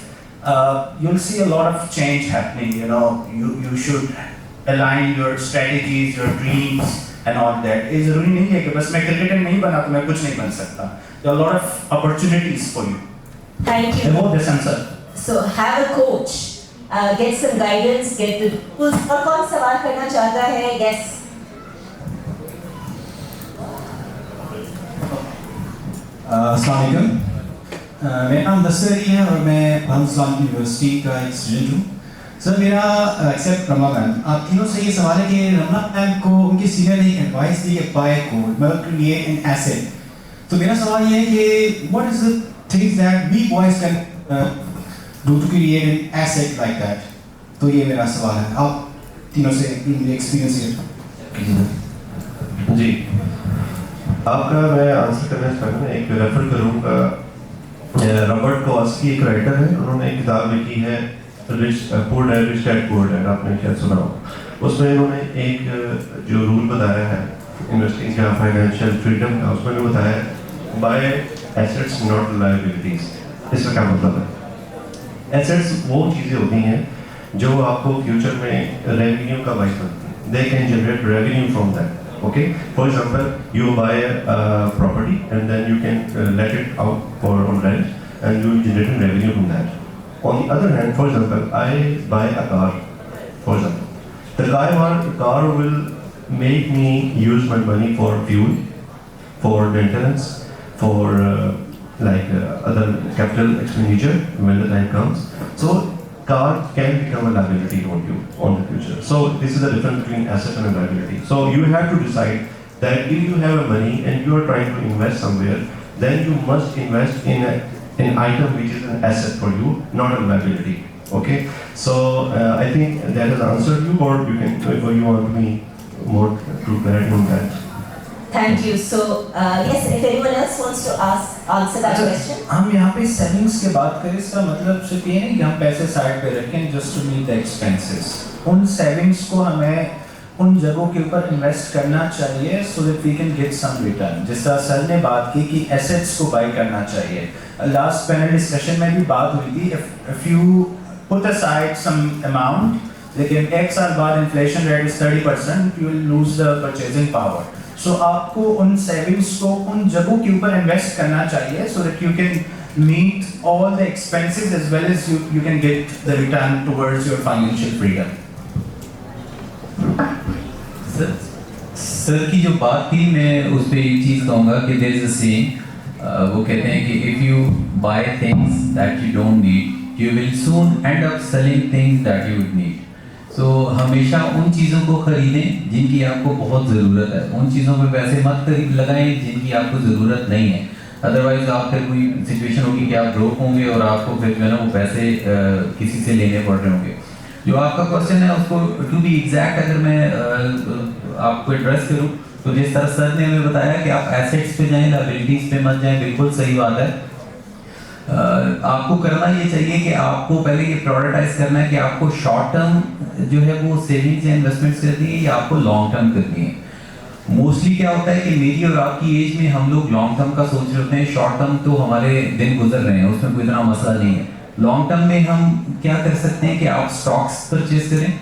you'll see a lot of change happening. You know, you should align your strategies, your dreams, and all that. ये जरूरी नहीं है कि बस मैं cricketer नहीं बना तो मैं कुछ नहीं बन सकता. There are a lot of opportunities for you. Thank I you. hope this answer. So have a coach, get some guidance, get the tools. और कौन सवाल करना चाहता है? Yes. अस्सलाम वालेकुम। मेरा नाम नसर अली है और मैं इस्लाम यूनिवर्सिटी का एक स्टूडेंट हूँ। सर मेरा एक्सेप्ट रमला मैम, आप तीनों से ये सवाल है कि रमला मैम को उनके सीनियर ने एडवाइस दी है बाय कोड मतलब क्रिएट एन एसेट। तो मेरा सवाल ये है कि what is the things that we boys can do to create an asset like that. तो ये मेरा सवाल है, आप तीनों से एक्सपीरियंस कीजिए। जी, आपका मैं आंसर करना चाहूँगा। एक रेफर करूँगा, रॉबर्ट कॉस्की एक राइटर है, उन्होंने एक किताब लिखी है रिच डैड पुअर डैड, आपने क्या सुना हो। उसमें इन्होंने एक जो रूल बताया है इन्वेस्टिंग का, फाइनेंशियल फ्रीडम का, उसमें भी बताया है बाय एसेट्स नॉट लायबिलिटीज। इसका क्या मतलब है? एसेट्स वो चीज़ें होती हैं जो आपको फ्यूचर में रेवेन्यू का बाइस बनती है। They can generate revenue from that. Okay, for example, you buy a property and then you can let it out for on rent, and you will generate revenue from that. On the other hand, for example, I buy a car. For example, the car will make me use my money for fuel, for maintenance, for other capital expenditure when the time comes. So car can become a liability on you on the future. So this is the difference between asset and a liability. So you have to decide that if you have a money and you are trying to invest somewhere, then you must invest in an item which is an asset for you, not a liability. Okay. So I think that has answered you, or you can, or you want me more to clarify on that. Thank you. So yes, if anyone else wants to answer that question. हम यहाँ पे savings की बात करें, इसका मतलब सिर्फ ये नहीं कि हम पैसे साइड पे रखें just to meet the expenses. उन सेविंग्स को हमें उन जगहों के ऊपर इन्वेस्ट करना चाहिए so that we can get some return. जिस तरह सर ने बात की कि एसेट्स को बाय करना चाहिए, लास्ट पैनल डिस्कशन में भी बात हुई थी, if you put aside some amount, लेकिन एक साल बाद inflation rate is 30%, you will lose the purchasing power. So आपको उन सेविंग्स को उन जगहों के ऊपर इन्वेस्ट करना चाहिए so that you can meet all the expenses as well as you can get the return towards your financial freedom. Sir की जो बात थी, मैं उस पर एक चीज़ कहूँगा कि देयर इज अ सेइंग, वो कहते हैं कि if you buy things that you don't need you will soon end up selling things that you would need. So हमेशा उन चीज़ों को खरीदें जिनकी आपको बहुत ज़रूरत है, उन चीज़ों पे पैसे मत लगाएं जिनकी आपको ज़रूरत नहीं है। अदरवाइज आप फिर कोई सिचुएशन होगी कि आप ब्रोक होंगे और आपको फिर जो है ना वो पैसे किसी से लेने पड़ रहे होंगे। जो आपका क्वेश्चन है उसको टू बी एग्जैक्ट अगर मैं आपको एड्रेस करूं तो जिस तरह सर ने हमें बताया कि आप एसेट्स पे जाएं, लायबिलिटीज पे मत जाएं, बिल्कुल सही बात है। आपको करना ये चाहिए कि आपको पहले ये प्रायोरिटाइज करना है कि आपको शॉर्ट टर्म जो है वो सेविंग्स या इन्वेस्टमेंट्स करनी है या आपको लॉन्ग टर्म करनी है। मोस्टली क्या होता है कि मेरी और आपकी एज में हम लोग लॉन्ग टर्म का सोच रहे होते हैं, शॉर्ट टर्म तो हमारे दिन गुजर रहे हैं, उसमें कोई इतना मसला नहीं है। लॉन्ग टर्म में हम क्या कर सकते हैं कि आप स्टॉक्स परचेज करें।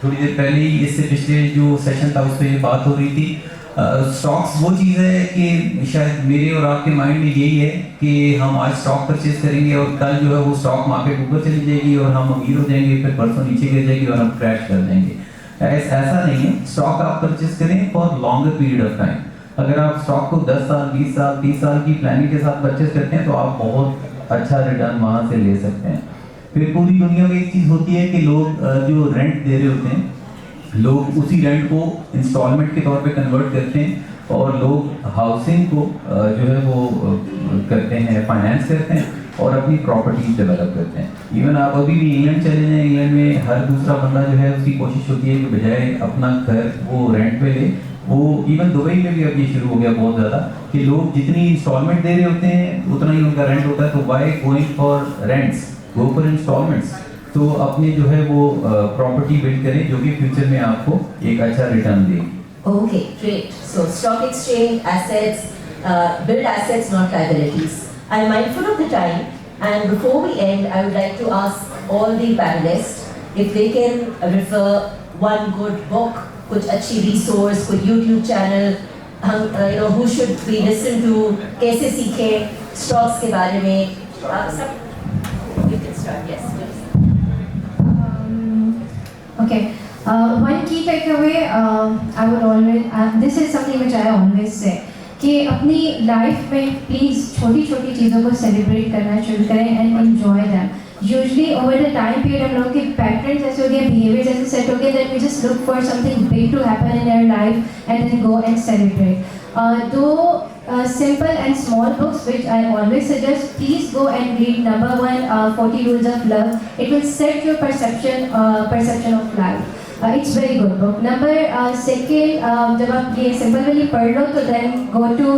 थोड़ी देर पहले ही इससे पिछले जो सेशन था उस पर ये बात हो रही थी। स्टॉक्स वो चीज़ है कि शायद मेरे और आपके माइंड में यही है कि हम आज स्टॉक परचेज करेंगे और कल जो है वो स्टॉक मार्केट ऊपर चली जाएगी और हम अमीर हो जाएंगे, फिर परसों नीचे गिर जाएगी और हम क्रैश कर जाएंगे। ऐसा नहीं है। स्टॉक आप परचेज करें for longer period of time. अगर आप स्टॉक को 10 साल 20 साल 30 साल की प्लानिंग के साथ परचेज करते हैं तो आप बहुत अच्छा रिटर्न वहाँ से ले सकते हैं। फिर पूरी दुनिया में एक चीज़ होती है कि लोग जो रेंट दे रहे होते हैं, लोग उसी रेंट को इंस्टॉलमेंट के तौर पे कन्वर्ट करते हैं और लोग हाउसिंग को जो है वो करते हैं, फाइनेंस करते हैं और अपनी प्रॉपर्टीज डेवलप करते हैं। इवन आप अभी भी इंग्लैंड चले जाएं, इंग्लैंड में हर दूसरा बंदा जो है उसकी कोशिश होती है कि बजाय अपना घर वो रेंट पे ले, वो इवन दुबई में भी अब ये शुरू हो गया बहुत ज़्यादा कि लोग जितनी इंस्टॉलमेंट दे रहे होते हैं उतना ही उनका रेंट होता है। तो why going for rents, go for installments. तो अपने जो है वो प्रॉपर्टी बिल्ड करें जो कि फ्यूचर में आपको एक अच्छा रिटर्न देगी। Okay, great. So stock exchange, assets, build assets, not liabilities. I'm mindful of the time, and before we end, I would like to ask all the panelists if they can refer one good book, कुछ अच्छी resource, कोई YouTube channel, हम who should we listen to, कैसे सीखें stocks के बारे में, आप सब you can start. Yes, please. Okay. One key takeaway I would always, this is something which I always say, कि अपनी लाइफ में प्लीज़ छोटी छोटी चीज़ों को सेलिब्रेट करना शुरू करें and enjoy them. Usually over the time period हम लोग के पैटर्न जैसे हो गए, बिहेवियर जैसे सेट हो गए, that we just look for something big to happen in our life and then go and celebrate. दो simple and small books which I always suggest, please go and read. Number 1, 40 Rules of Love. It will set your perception of life. It's very good book. Number 2, जब आप ये simple वाली पढ़ लो तो then go to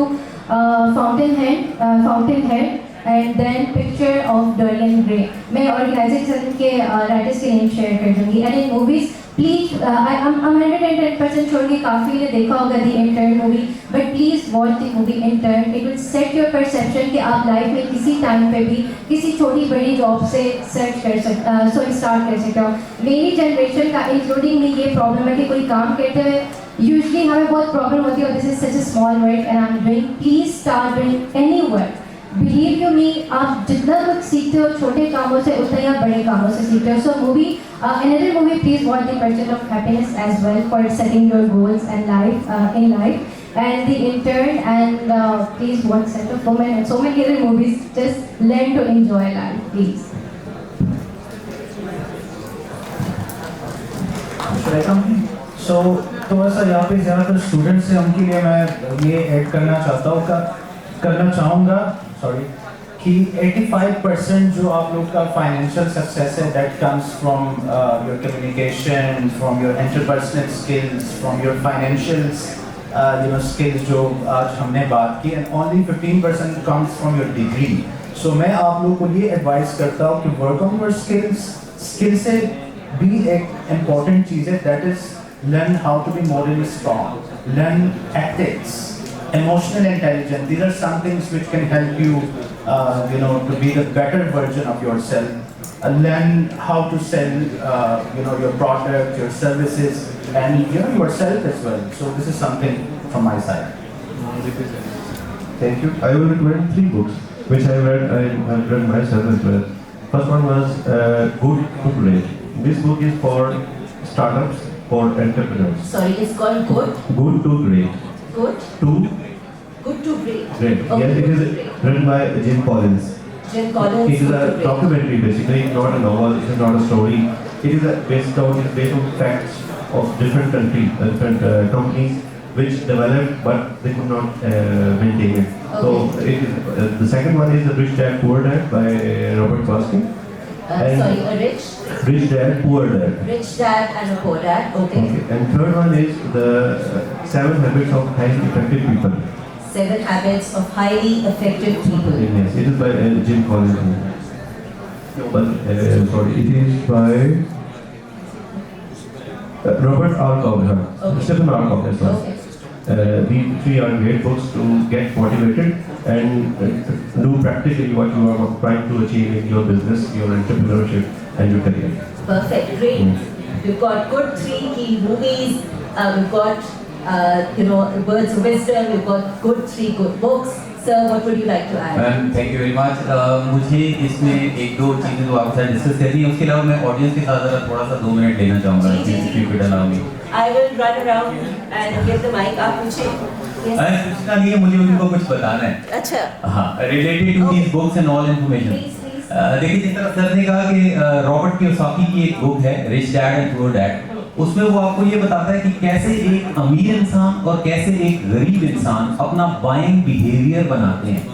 Fountainhead and then Picture of Dorian Gray. मैं organization के writers के name share कर दूँगी. And in movies, please, I'm 110% sure कि काफ़ी ने देखा होगा the Intern movie, but please watch the movie Intern. It will set your perception कि आप लाइफ में किसी टाइम पे भी किसी छोटी बड़ी जॉब से स्टार्ट कर सकते हो। मेरी जनरेशन का इंक्लूडिंग में ये प्रॉब्लम है कि कोई काम करते हुए यूजली हमें बहुत प्रॉब्लम होती है, this is such a small work and I am doing, please start doing any work. Believe you me, आप जितना कुछ सीखते हो छोटे कामों से उतना ही आप बड़े कामों से सीखते हो। सो movie, another movie, please watch The Pursuit of Happiness as well for setting your goals and in life, and The Intern, and please watch Set of Women and so many other movies. Just learn to enjoy life, please. So थोड़ा सा यहाँ पे ज़्यादातर students हैं, उनके लिए मैं ये ऐड करना चाहूँगा कि 85% जो आप लोग का फाइनेंशियल सक्सेस है, that comes from your communication, from your interpersonal skills, from your financial skills जो आज हमने बात की, and only 15% comes from your degree. So मैं आप लोगों को ये एडवाइस करता हूँ कि वर्क ऑन योर स्किल्स से भी एक इम्पॉर्टेंट चीज़ है, that is learn how to be morally strong, learn ethics, emotional intelligence. These are some things which can help you, to be the better version of yourself. Learn how to sell, your product, your services, and yourself as well. So this is something from my side. Thank you. I will recommend 3 books which I have read myself as well. First one was Good to Great. This book is for startups, for entrepreneurs. Sorry, it's called Good? Good to Great. Good? Good to Great. Great. Okay, Yes, it is written by Jim Collins. Jim Collins. It is Good a to Great. documentary basically, not a novel, it is not a story. It is based on facts of different countries, different companies which developed but they could not maintain it. Okay. So it is, the second one is The Rich Dad Poor Dad by Robert Kiyosaki. And Sorry, a rich, Rich Dad, Poor Dad. rich dad and a poor dad. Okay. Okay. And third one is the 7 habits of highly effective people. 7 habits of highly effective people. Yes, it is by Jim Collins. But sorry, it is by Robert R. Cobb. Okay. Stephen R. Cobb. Sorry. Okay. These 3 are great books to get motivated and do practically what you are trying to achieve in your business, your entrepreneurship, and your career. Perfect. Great. We've got good 3 key movies. We've got words of wisdom. We've got good 3 good books. Sir, what would you like to add? Ma'am thank you very much. मुझे इसमें 1-2 चीज़ें तो आपके साथ discuss करनी है, उसके अलावा मैं ऑडियंस के साथ ज़रा थोड़ा सा 2 मिनट लेना चाहूँगा, if you could allow me। I will run around and give the mic. आप पूछें। Yes. पूछना नहीं है, मुझे उनको कुछ बताना है। अच्छा। हाँ, related to these books and all information। Please, please. देखिए, जिस तरह सर ने कहा कि रॉबर्ट कियोसाकी की एक बुक है rich dad and poor dad, उसमें वो आपको ये बताता है कि कैसे एक अमीर इंसान और कैसे एक गरीब इंसान अपना बाइंग बिहेवियर बनाते हैं,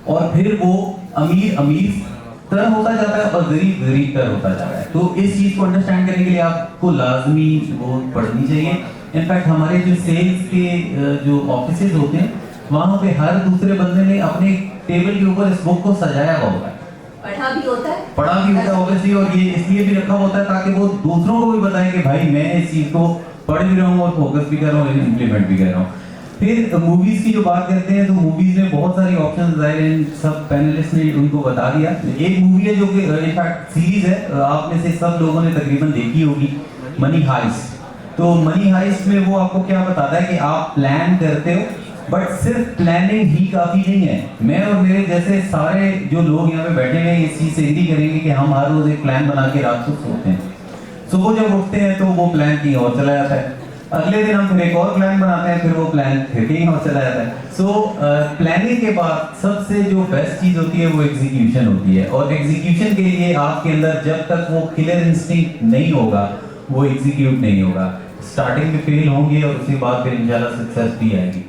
और फिर वो अमीर तरह होता जाता है और गरीब तरह होता जाता है। तो इस चीज को अंडरस्टैंड करने के लिए आपको लाजमी वो पढ़नी चाहिए। इनफैक्ट हमारे जो सेल्स के जो ऑफिसेज होते हैं, वहाँ पे हर दूसरे बंदे ने अपने टेबल के ऊपर इस बुक को सजाया हुआ होता है, पढ़ा भी होता है ऑब्वियसली, और ये इसलिए भी रखा होता है ताकि वो दूसरों को भी बताएं कि भाई मैं इस चीज को पढ़ भी रहा हूँ और फोकस भी कर रहा हूँ, इम्प्लीमेंट भी कर रहा हूँ। फिर मूवीज की जो बात करते हैं, तो मूवीज में बहुत सारी ऑप्शंस ज़ाहिर हैं, सब पैनलिस्ट ने उनको बता दिया। एक मूवी है जो कि इनफैक्ट सीरीज है, आप में से सब लोगों ने तकरीबन देखी होगी, मनी हाइस्ट। तो मनी हाइस्ट में वो आपको क्या बताता है कि आप प्लान करते हो, बट सिर्फ प्लानिंग ही काफी नहीं है। मैं और मेरे जैसे सारे जो लोग यहाँ पे बैठे हैं इस चीज से एग्री करेंगे कि हम हर रोज एक प्लान बना के रात को सोते हैं, सुबह जब उठते हैं तो वो प्लान कहीं और चला जाता है, अगले दिन हम फिर एक और प्लान बनाते हैं, फिर वो प्लान फिर कहीं और चला जाता है। सो प्लानिंग के बाद सबसे जो बेस्ट चीज होती है वो एग्जीक्यूशन होती है, और एग्जीक्यूशन के लिए आपके अंदर जब तक वो क्लियर इंस्टिंक्ट नहीं होगा वो एग्जीक्यूट नहीं होगा। स्टार्टिंग में फेल होंगे और उसके बाद फिर इंशाल्लाह सक्सेस भी आएगी।